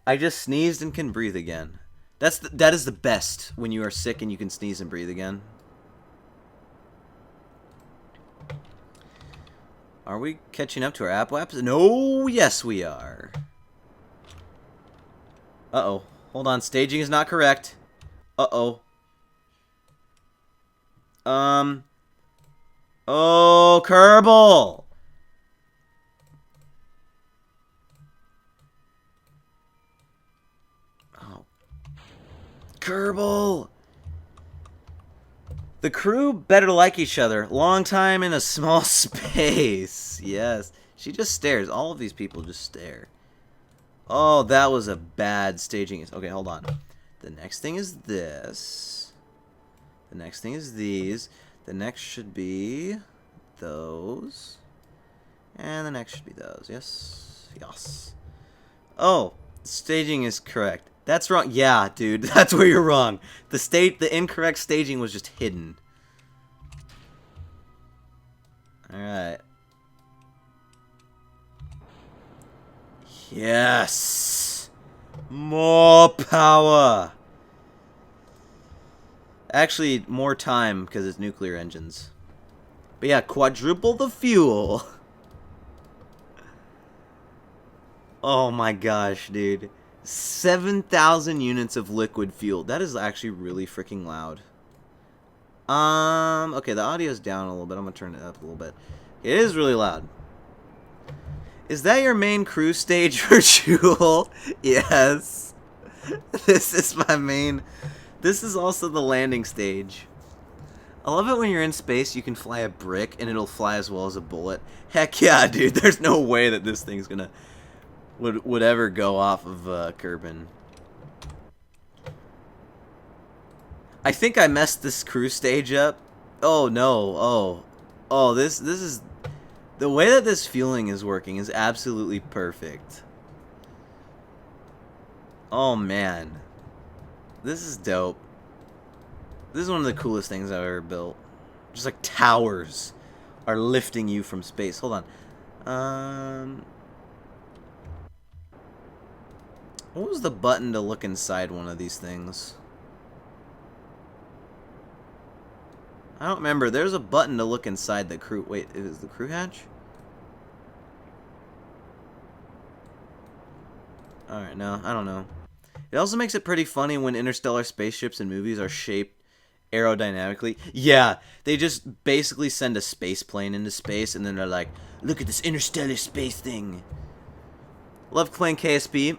I just sneezed and can breathe again. That is the best when you are sick and you can sneeze and breathe again. Are we catching up to our app-waps? No, yes we are. Uh-oh. Hold on, staging is not correct. Uh-oh. Oh, Kerbal! Oh. Kerbal! The crew better like each other. Long time in a small space. Yes. She just stares. All of these people just stare. Oh, that was a bad staging. Okay, hold on. The next thing is this. The next thing is these. The next should be those. And the next should be those. Yes. Yes. Oh, staging is correct. That's wrong. Yeah, dude. That's where you're wrong. The incorrect staging was just hidden. Alright. Yes! More power! Actually, more time, because it's nuclear engines. But yeah, quadruple the fuel! Oh my gosh, dude. 7,000 units of liquid fuel. That is actually really freaking loud. Okay, the audio's down a little bit. I'm gonna turn it up a little bit. It is really loud. Is that your main cruise stage for Jool? Yes. This is my main... This is also the landing stage. I love it when you're in space, you can fly a brick, and it'll fly as well as a bullet. Heck yeah, dude. There's no way that this thing's gonna... Would ever go off of Kerbin. I think I messed this crew stage up. Oh no. Oh, this is the way that this fueling is working is absolutely perfect. Oh man. This is dope. This is one of the coolest things I've ever built. Just like towers are lifting you from space. Hold on. What was the button to look inside one of these things? I don't remember. There's a button to look inside the crew. Wait, is the crew hatch? Alright, no, I don't know. It also makes it pretty funny when interstellar spaceships in movies are shaped aerodynamically. Yeah, they just basically send a space plane into space and then they're like, look at this interstellar space thing. Love playing KSP.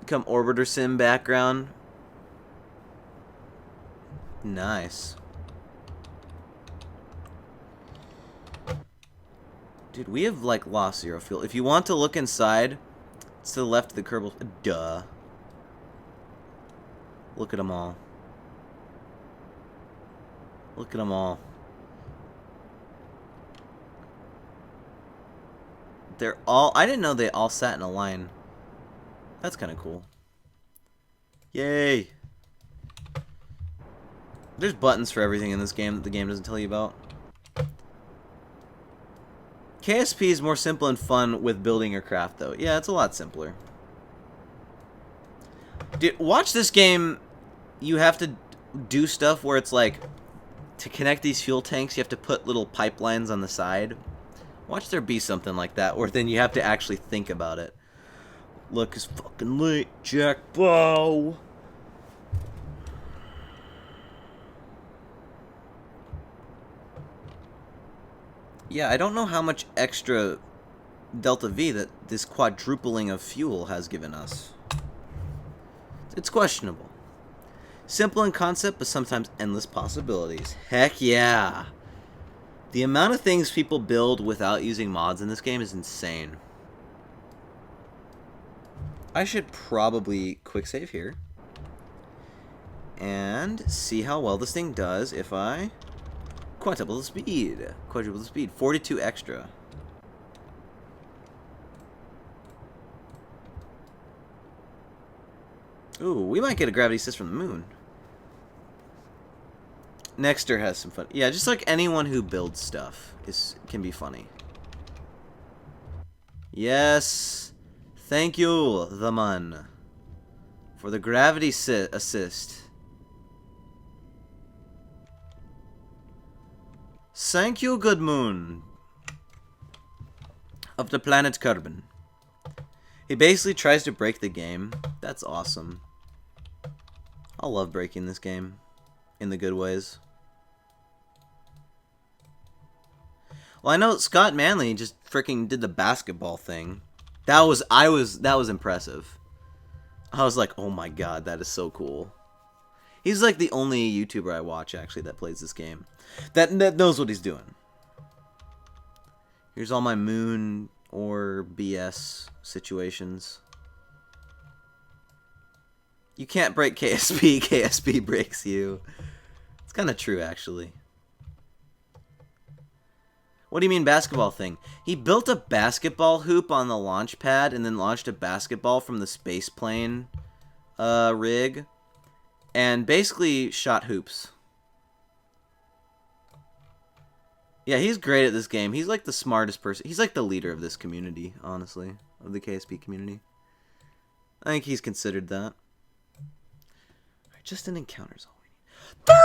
Come Orbiter Sim background. Nice. Dude, we have like lost zero fuel. If you want to look inside, it's to the left of the Kerbal. Duh. Look at them all. Look at them all. They're all... I didn't know they all sat in a line. That's kind of cool. Yay! There's buttons for everything in this game that the game doesn't tell you about. KSP is more simple and fun with building your craft, though. Yeah, it's a lot simpler. Dude, watch this game. You have to do stuff where it's like, to connect these fuel tanks, you have to put little pipelines on the side. Watch there be something like that, where then you have to actually think about it. Look, it's fucking late, Jack Bow. Yeah, I don't know how much extra Delta V that this quadrupling of fuel has given us. It's questionable. Simple in concept, but sometimes endless possibilities. Heck yeah! The amount of things people build without using mods in this game is insane. I should probably quick save here. And see how well this thing does if I quadruple the speed. Quadruple the speed. 42 extra. Ooh, we might get a gravity assist from the moon. Nexter has some fun. Yeah, just like anyone who builds stuff can be funny. Yes. Thank you, the man, for the gravity assist. Thank you, good moon of the planet Carbon. He basically tries to break the game. That's awesome. I love breaking this game in the good ways. Well, I know Scott Manley just freaking did the basketball thing. That was impressive. I was like, oh my god, that is so cool. He's like the only YouTuber I watch actually that plays this game. That knows what he's doing. Here's all my moon or BS situations. You can't break KSP, KSP breaks you. It's kind of true, actually. What do you mean basketball thing? He built a basketball hoop on the launch pad and then launched a basketball from the space plane rig and basically shot hoops. Yeah, he's great at this game. He's like the smartest person. He's like the leader of this community, honestly, of the KSP community. I think he's considered that. Alright, just an encounter's all we need. 30!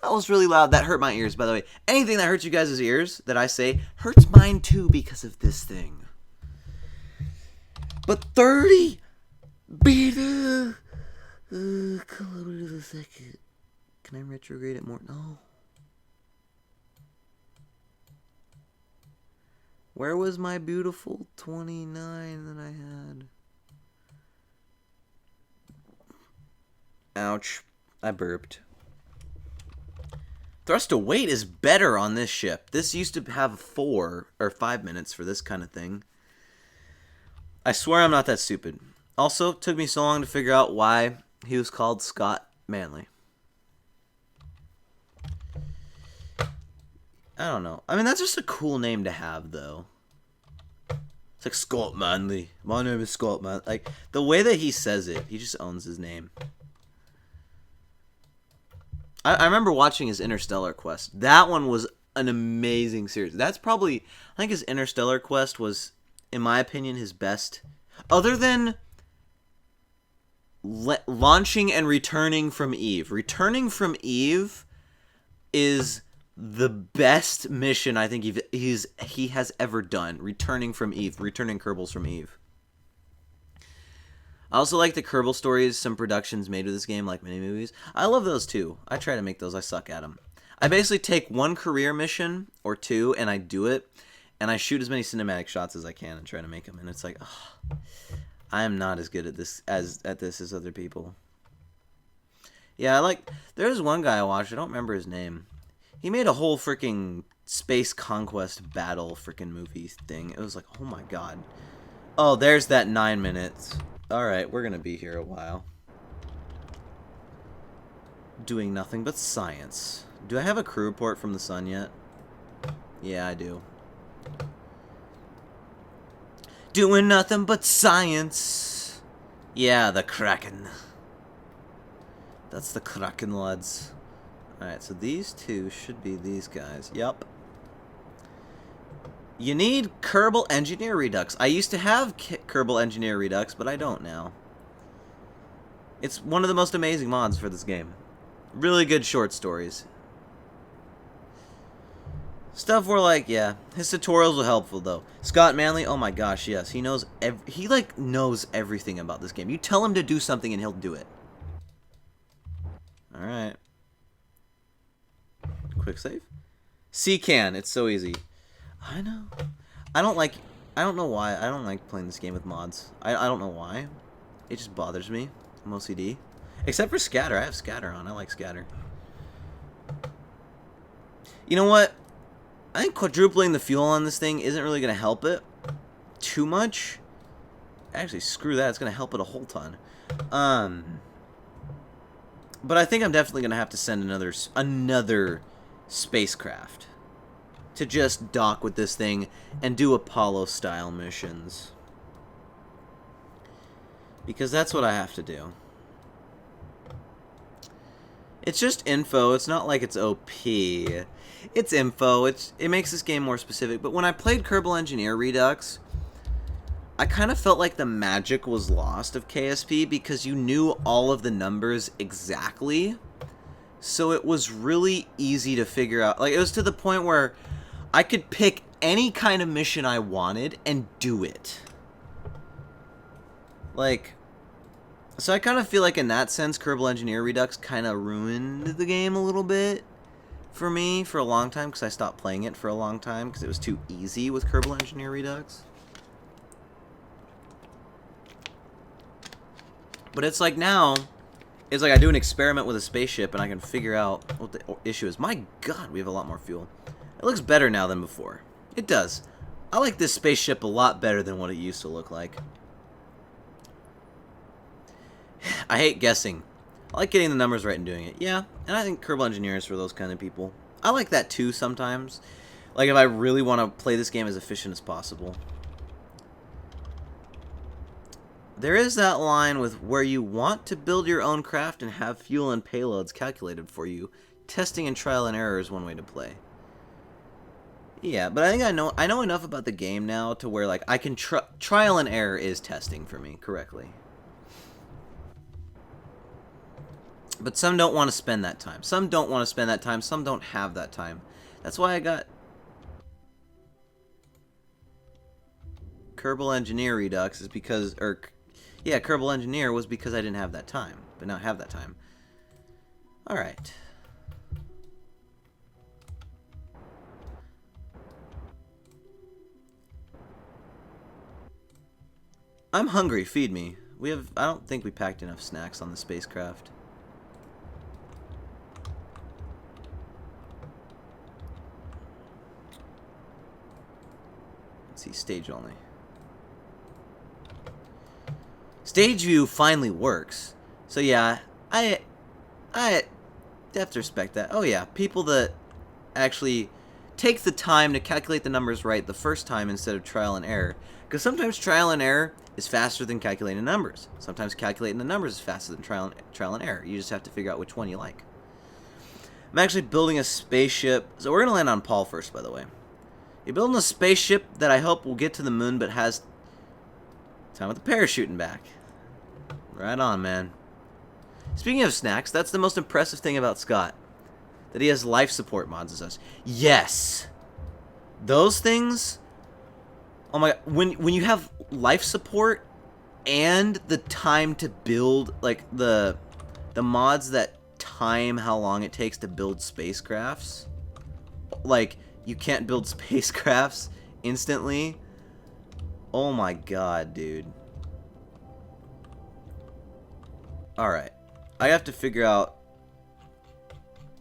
That was really loud. That hurt my ears, by the way. Anything that hurts you guys' ears that I say hurts mine too because of this thing. But 30 beta kilometers a second. Can I retrograde it more? No. Where was my beautiful 29 that I had? Ouch. I burped. Thrust to weight is better on this ship. This used to have 4 or 5 minutes for this kind of thing. I swear I'm not that stupid. Also, it took me so long to figure out why He was called Scott Manley. I don't know. I mean, that's just a cool name to have, though. It's like Scott Manley. My name is Scott Manley. Like, the way that he says it, he just owns his name. I remember watching his Interstellar Quest. That one was an amazing series. That's probably, I think his Interstellar Quest was, in my opinion, his best. Other than launching and returning from Eve. Returning from Eve is the best mission I think he has ever done. Returning from Eve. Returning Kerbals from Eve. I also like the Kerbal stories some productions made with this game, like mini movies. I love those too. I try to make those. I suck at them. I basically take one career mission or two and I do it, and I shoot as many cinematic shots as I can and try to make them. And it's like, oh, I am not as good at this as other people. Yeah, I like. There's one guy I watched. I don't remember his name. He made a whole freaking space conquest battle freaking movie thing. It was like, oh my god. Oh, there's that 9 minutes. Alright, we're gonna be here a while. Doing nothing but science. Do I have a crew report from the sun yet? Yeah, I do. Doing nothing but science. Yeah, the Kraken. That's the Kraken, lads. Alright, so these two should be these guys. Yup. You need Kerbal Engineer Redux. I used to have Kerbal Engineer Redux, but I don't now. It's one of the most amazing mods for this game. Really good short stories. Stuff where, like, yeah, his tutorials were helpful, though. Scott Manley, oh my gosh, yes. He knows, he knows everything about this game. You tell him to do something and he'll do it. Alright. Quick save. C-Can, it's so easy. I know. I don't know why. I don't like playing this game with mods. I don't know why. It just bothers me. I'm OCD. Except for Scatter. I have Scatter on. I like Scatter. You know what? I think quadrupling the fuel on this thing isn't really going to help it too much. Actually, screw that. It's going to help it a whole ton. But I think I'm definitely going to have to send another spacecraft to just dock with this thing and do Apollo-style missions. Because that's what I have to do. It's just info. It's not like it's OP. It's info. It makes this game more specific. But when I played Kerbal Engineer Redux, I kind of felt like the magic was lost of KSP because you knew all of the numbers exactly. So it was really easy to figure out. Like, it was to the point where I could pick any kind of mission I wanted and do it. Like, so I kind of feel like in that sense, Kerbal Engineer Redux kind of ruined the game a little bit for me for a long time because I stopped playing it for a long time because it was too easy with Kerbal Engineer Redux. But it's like now, it's like I do an experiment with a spaceship and I can figure out what the issue is. My god, we have a lot more fuel. It looks better now than before. It does. I like this spaceship a lot better than what it used to look like. I hate guessing. I like getting the numbers right and doing it. Yeah, and I think Kerbal Engineer is for those kind of people. I like that too sometimes. Like if I really want to play this game as efficient as possible. There is that line with where you want to build your own craft and have fuel and payloads calculated for you. Testing and trial and error is one way to play. Yeah, but I think I know enough about the game now to where like I can trial and error is testing for me correctly. But some don't want to spend that time. Some don't want to spend that time. Some don't have that time. That's why I got Kerbal Engineer Redux is because, yeah, Kerbal Engineer was because I didn't have that time. But now I have that time. Alright. I'm hungry. Feed me. I don't think we packed enough snacks on the spacecraft. Let's see, stage only. Stage view finally works. So yeah, I have to respect that. Oh yeah, people that actually take the time to calculate the numbers right the first time instead of trial and error. Because sometimes trial and error is faster than calculating numbers. Sometimes calculating the numbers is faster than trial and error. You just have to figure out which one you like. I'm actually building a spaceship. So we're going to land on Paul first, by the way. You're building a spaceship that I hope will get to the moon, but has time with the parachuting back. Right on, man. Speaking of snacks, that's the most impressive thing about Scott. That he has life support mods as us. Yes! Those things... Oh my god. When you have life support and the time to build, like, the mods that time how long it takes to build spacecrafts. Like, you can't build spacecrafts instantly. Oh my god, dude. Alright. I have to figure out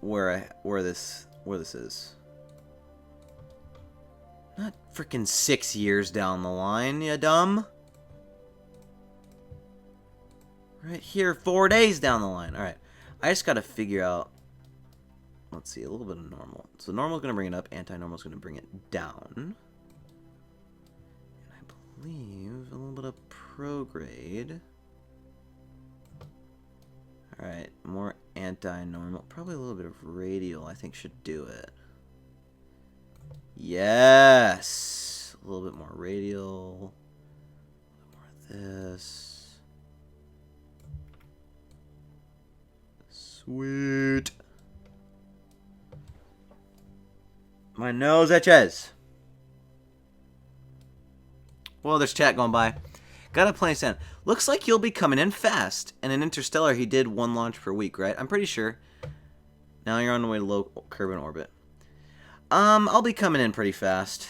where this is. Not freaking 6 years down the line, you dumb. Right here, 4 days down the line. Alright. I just gotta figure out. Let's see, a little bit of normal. So normal's gonna bring it up, anti-normal's gonna bring it down. And I believe a little bit of prograde. Alright, more anti-normal. Probably a little bit of radial, I think, should do it. Yes! A little bit more radial. A little more of this. Sweet. My nose itches. Well, there's chat going by. Got a plane stand. Looks like you'll be coming in fast. And in Interstellar, he did 1 launch per week, right? I'm pretty sure. Now you're on the way to low Kerbin orbit. I'll be coming in pretty fast.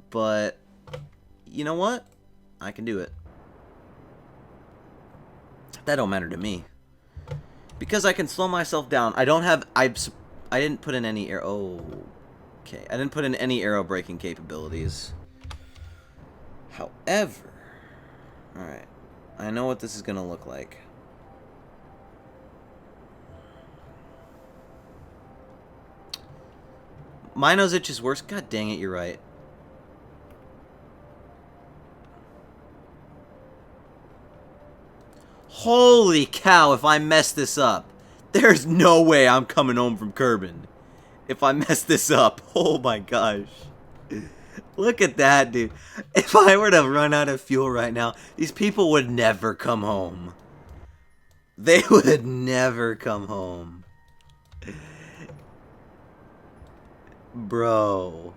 But, you know what? I can do it. That don't matter to me. Because I can slow myself down. I don't have... I didn't put in any air... Oh... Okay, I didn't put in any aero braking capabilities. However... Alright. I know what this is going to look like. My nose itches worse. God dang it, you're right. Holy cow, if I mess this up. There's no way I'm coming home from Kerbin. If I mess this up. Oh my gosh. Look at that, dude. If I were to run out of fuel right now, these people would never come home. They would never come home. Bro.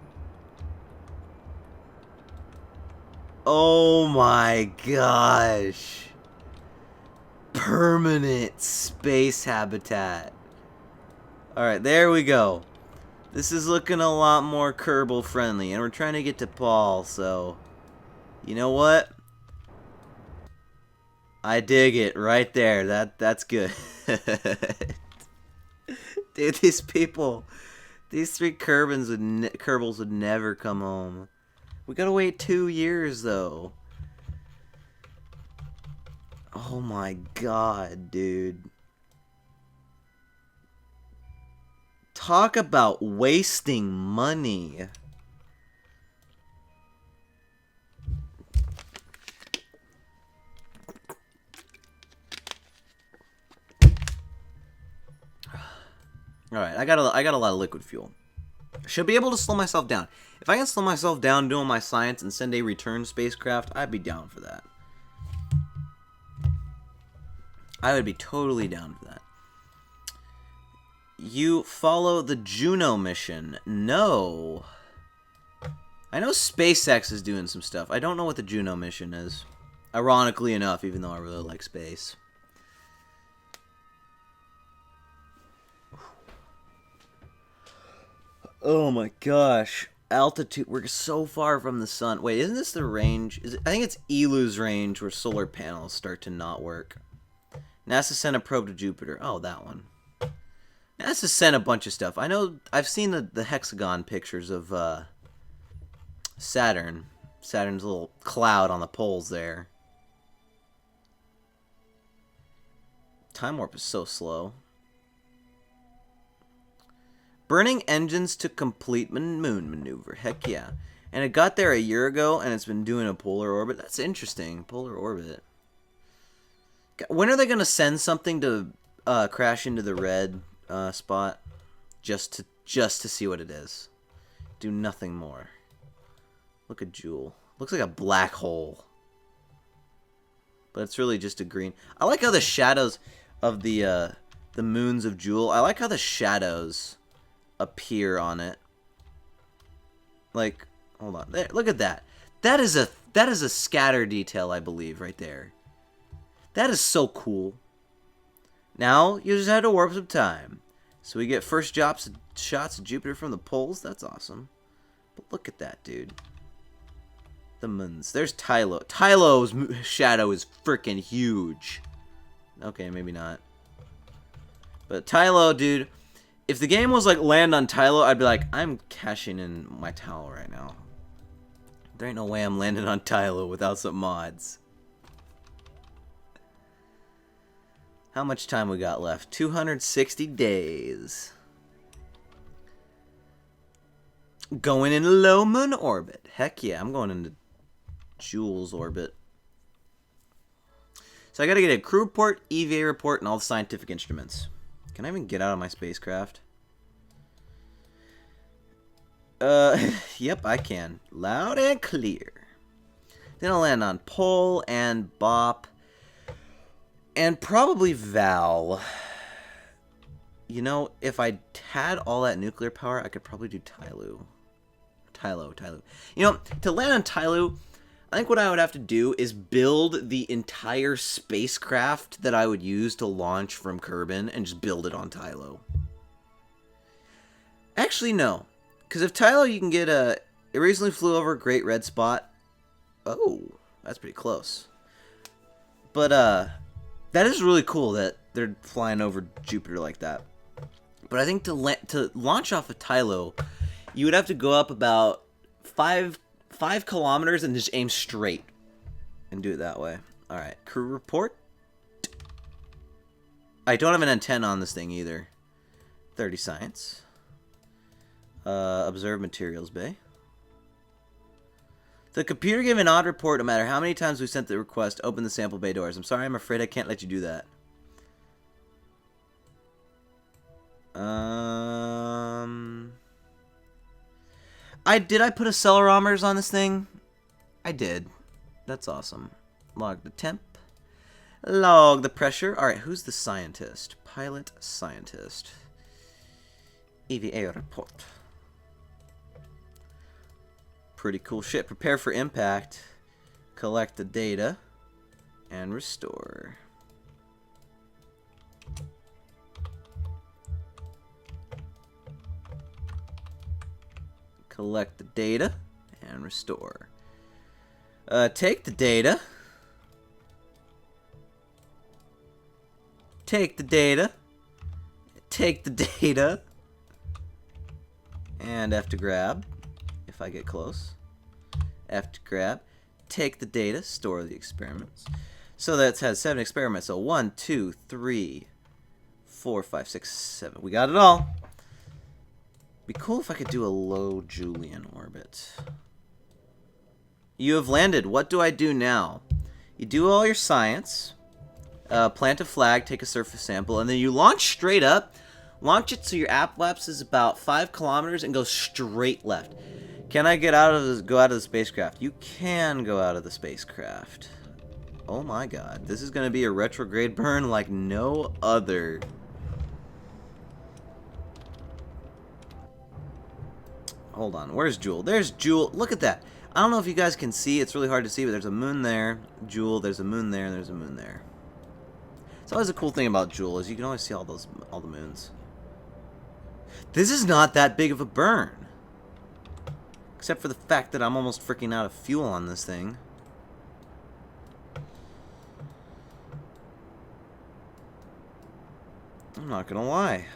Oh my gosh. Permanent space habitat. Alright, there we go. This is looking a lot more Kerbal friendly, and we're trying to get to Paul, so you know what? I dig it right there. That's good. Dude, these people, these 3 Kerbals would never come home. We gotta wait 2 years though. Oh my god, dude. Talk about wasting money. Alright, I got a lot of liquid fuel. Should be able to slow myself down. If I can slow myself down doing my science and send a return spacecraft, I'd be down for that. I would be totally down for that. You follow the Juno mission. No. I know SpaceX is doing some stuff. I don't know what the Juno mission is. Ironically enough, even though I really like space. Oh my gosh. Altitude. We're so far from the sun. Wait, isn't this the range? I think it's Elu's range where solar panels start to not work. NASA sent a probe to Jupiter. Oh, that one. NASA sent a bunch of stuff. I know, I've seen the hexagon pictures of Saturn. Saturn's little cloud on the poles there. time warp is so slow. Burning engines to complete moon maneuver. Heck yeah. And it got there a year ago, and it's been doing a polar orbit. That's interesting. Polar orbit. When are they going to send something to crash into the red spot? Just to see what it is. Do nothing more. Look at Jool. Looks like a black hole. But it's really just a green. I like how the shadows of the moons of Jool. I like how the shadows appear on it. Like, hold on. There, look at that. That is a scatter detail, I believe, right there. That is so cool. Now you just had to warp some time. So we get first shots of Jupiter from the poles. That's awesome. But look at that, dude. The moons. There's Tylo. Tylo's shadow is freaking huge. Okay, maybe not. But Tylo, dude. If the game was like land on Tylo, I'd be like, I'm cashing in my towel right now. There ain't no way I'm landing on Tylo without some mods. How much time we got left? 260 days. Going into low moon orbit. Heck yeah, I'm going into Jool's orbit. So I gotta get a crew report, EVA report, and all the scientific instruments. Can I even get out of my spacecraft? Yep, I can. Loud and clear. Then I'll land on Pole and Bop. And probably Val. You know, if I had all that nuclear power, I could probably do Tylo. You know, to land on Tylo, I think what I would have to do is build the entire spacecraft that I would use to launch from Kerbin and just build it on Tylo. Actually, no. Because if Tylo, you can get a... It recently flew over a Great Red Spot. Oh, that's pretty close. But, that is really cool that they're flying over Jupiter like that. But I think to launch off of Tylo, you would have to go up about 5 kilometers and just aim straight. And do it that way. Alright, crew report. I don't have an antenna on this thing either. 30 science. Observe materials bay. The computer gave an odd report no matter how many times we sent the request. Open the sample bay doors. I'm sorry, I'm afraid I can't let you do that. Did I put accelerometers on this thing? I did. That's awesome. Log the temp. Log the pressure. Alright, who's the scientist? Pilot scientist. EVA report. Pretty cool shit. Prepare for impact. Collect the data. And restore. Collect the data. And restore. Take the data. Take the data. Take the data. And F to grab. If I get close. F to grab. Take the data. Store the experiments. So that has 7 experiments. So 1, 2, 3, 4, 5, 6, 7. We got it all. Be cool if I could do a low Julian orbit. You have landed. What do I do now? You do all your science. Plant a flag. Take a surface sample. And then you launch straight up. Launch it so your apoapsis is about 5 kilometers and go straight left. Can I go out of the spacecraft? You can go out of the spacecraft. Oh my god. This is going to be a retrograde burn like no other. Hold on. Where's Jool? There's Jool. Look at that. I don't know if you guys can see. It's really hard to see, but there's a moon there. Jool. There's a moon there, and there's a moon there. It's always a cool thing about Jool is you can always see all the moons. This is not that big of a burn. Except for the fact that I'm almost freaking out of fuel on this thing. I'm not gonna lie.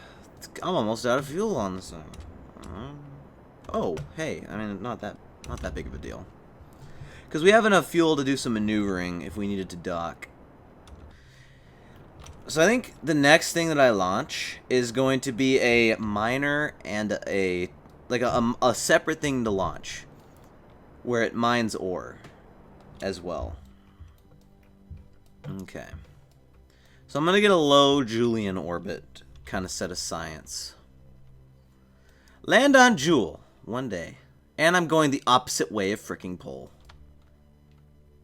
I'm almost out of fuel on this thing. Oh, hey. I mean, not that big of a deal. Because we have enough fuel to do some maneuvering if we needed to dock. So I think the next thing that I launch is going to be a miner and a separate thing to launch where it mines ore as well. Okay. So I'm going to get a low Julian orbit kind of set of science. Land on Jool one day. And I'm going the opposite way of fricking pole.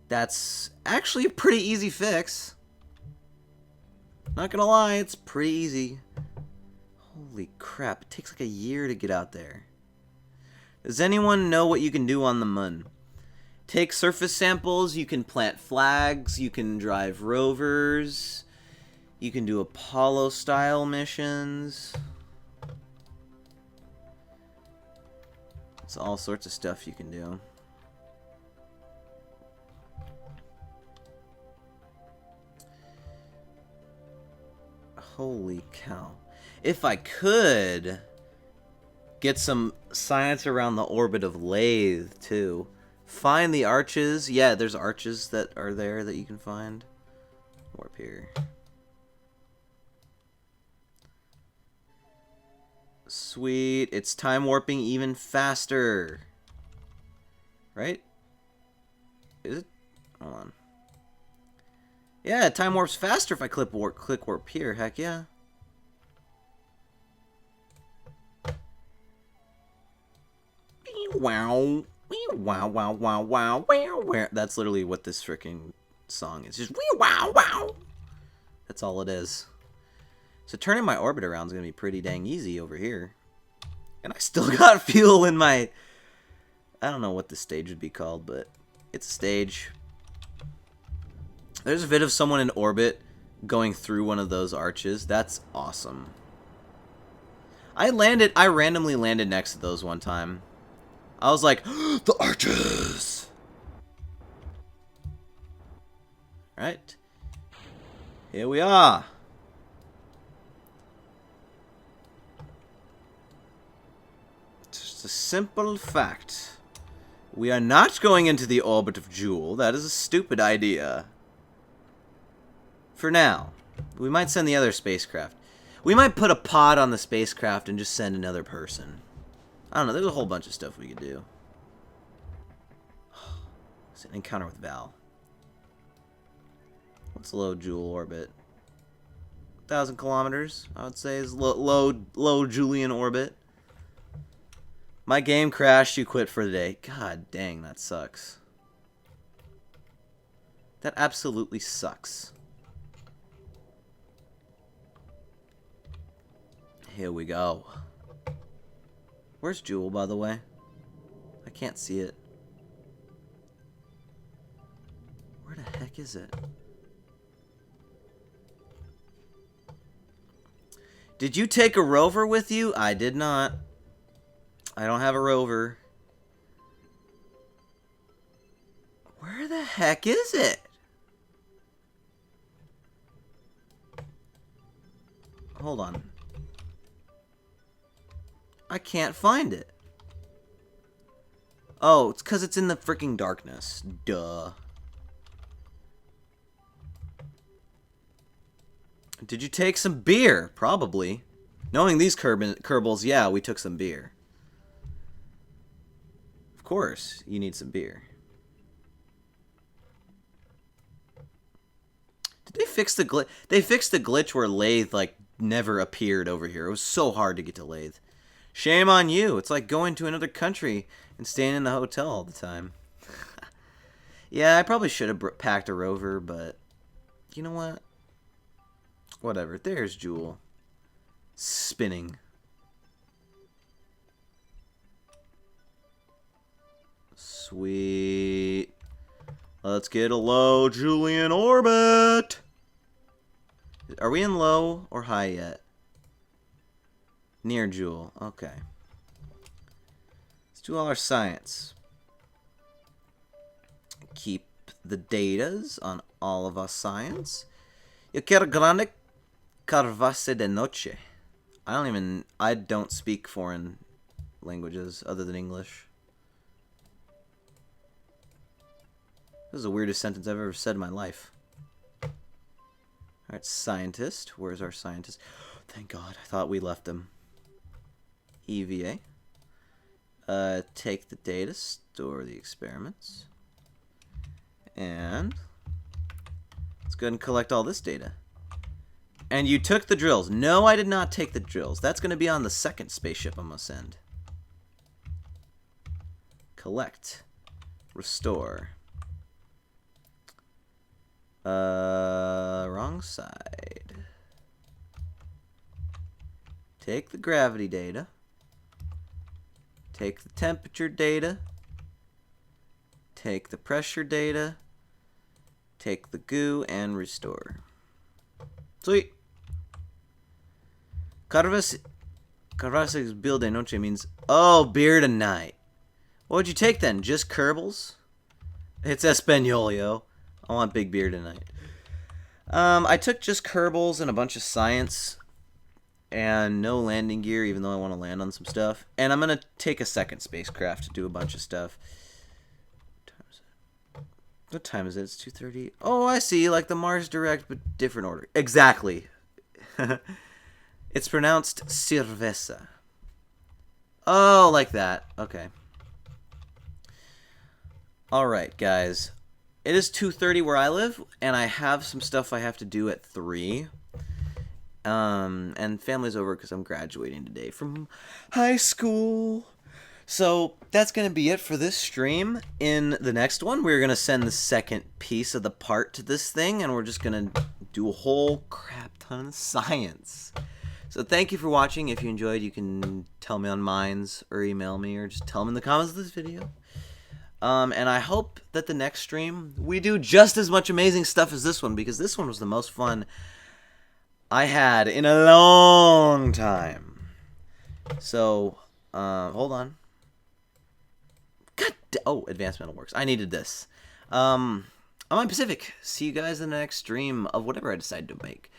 That's actually a pretty easy fix. Not gonna lie, it's pretty easy. Holy crap, it takes like a year to get out there. Does anyone know what you can do on the moon? Take surface samples, you can plant flags, you can drive rovers, you can do Apollo-style missions. It's all sorts of stuff you can do. Holy cow. If I could get some science around the orbit of Lathe, too. Find the arches. Yeah, there's arches that are there that you can find. Warp here. Sweet. It's time warping even faster. Right? Is it? Hold on. Yeah, time warps faster if I click warp here. Heck yeah. Wow. Wow, wow, wow, wow, wow. That's literally what this freaking song is. Just wow, wow. That's all it is. So turning my orbit around is going to be pretty dang easy over here. And I still got fuel in my... I don't know what this stage would be called, but it's a stage. There's a vid of someone in orbit going through one of those arches. That's awesome. I randomly landed next to those one time. I was like, the arches! Right. Here we are. Just a simple fact. We are not going into the orbit of Jool. That is a stupid idea. For now. We might send the other spacecraft. We might put a pod on the spacecraft and just send another person. I don't know. There's a whole bunch of stuff we could do. It's an encounter with Val. What's low Jool orbit? 1,000 kilometers, I would say, is low Julian orbit. My game crashed. You quit for the day. God dang, that sucks. That absolutely sucks. Here we go. Where's Jool, by the way? I can't see it. Where the heck is it? Did you take a rover with you? I did not. I don't have a rover. Where the heck is it? Hold on. I can't find it. Oh, it's because it's in the freaking darkness. Duh. Did you take some beer? Probably. Knowing these Kerbals, yeah, we took some beer. Of course, you need some beer. Did they fix the glitch? They fixed the glitch where Lathe, like, never appeared over here. It was so hard to get to Lathe. Shame on you. It's like going to another country and staying in the hotel all the time. Yeah, I probably should have packed a rover, but you know what? Whatever. There's Jool. Spinning. Sweet. Let's get a low Julian orbit. Are we in low or high yet? Near Jool. Okay. Let's do all our science. Keep the datas on all of our science. Yo quiero grande carvase de noche. I don't speak foreign languages other than English. This is the weirdest sentence I've ever said in my life. Alright, scientist. Where's our scientist? Thank God. I thought we left him. EVA. Take the data, store the experiments. And let's go ahead and collect all this data. And you took the drills. No, I did not take the drills. That's going to be on the second spaceship I'm going to send. Collect. Restore. Wrong side. Take the gravity data. Take the temperature data. Take the pressure data. Take the goo and restore. Sweet. Carvas's Bill de Noche means, oh, beer tonight. What would you take then? Just Kerbals? It's Espanol, yo. I want big beer tonight. I took just Kerbals and a bunch of science and no landing gear, even though I want to land on some stuff. And I'm going to take a second spacecraft to do a bunch of stuff. What time is it? It's 2:30. Oh, I see. Like the Mars Direct, but different order. Exactly. It's pronounced cerveza. Oh, like that. Okay. Alright, guys. It is 2:30 where I live, and I have some stuff I have to do at 3. And family's over because I'm graduating today from high school. So that's going to be it for this stream. In the next one, we're going to send the second piece of the part to this thing, and we're just going to do a whole crap ton of science. So thank you for watching. If you enjoyed, you can tell me on Minds or email me or just tell me in the comments of this video. And I hope that the next stream we do just as much amazing stuff as this one, because this one was the most fun I had in a long time. So, hold on. Oh, advanced metal works. I needed this. I'm on Pacific. See you guys in the next stream of whatever I decide to make.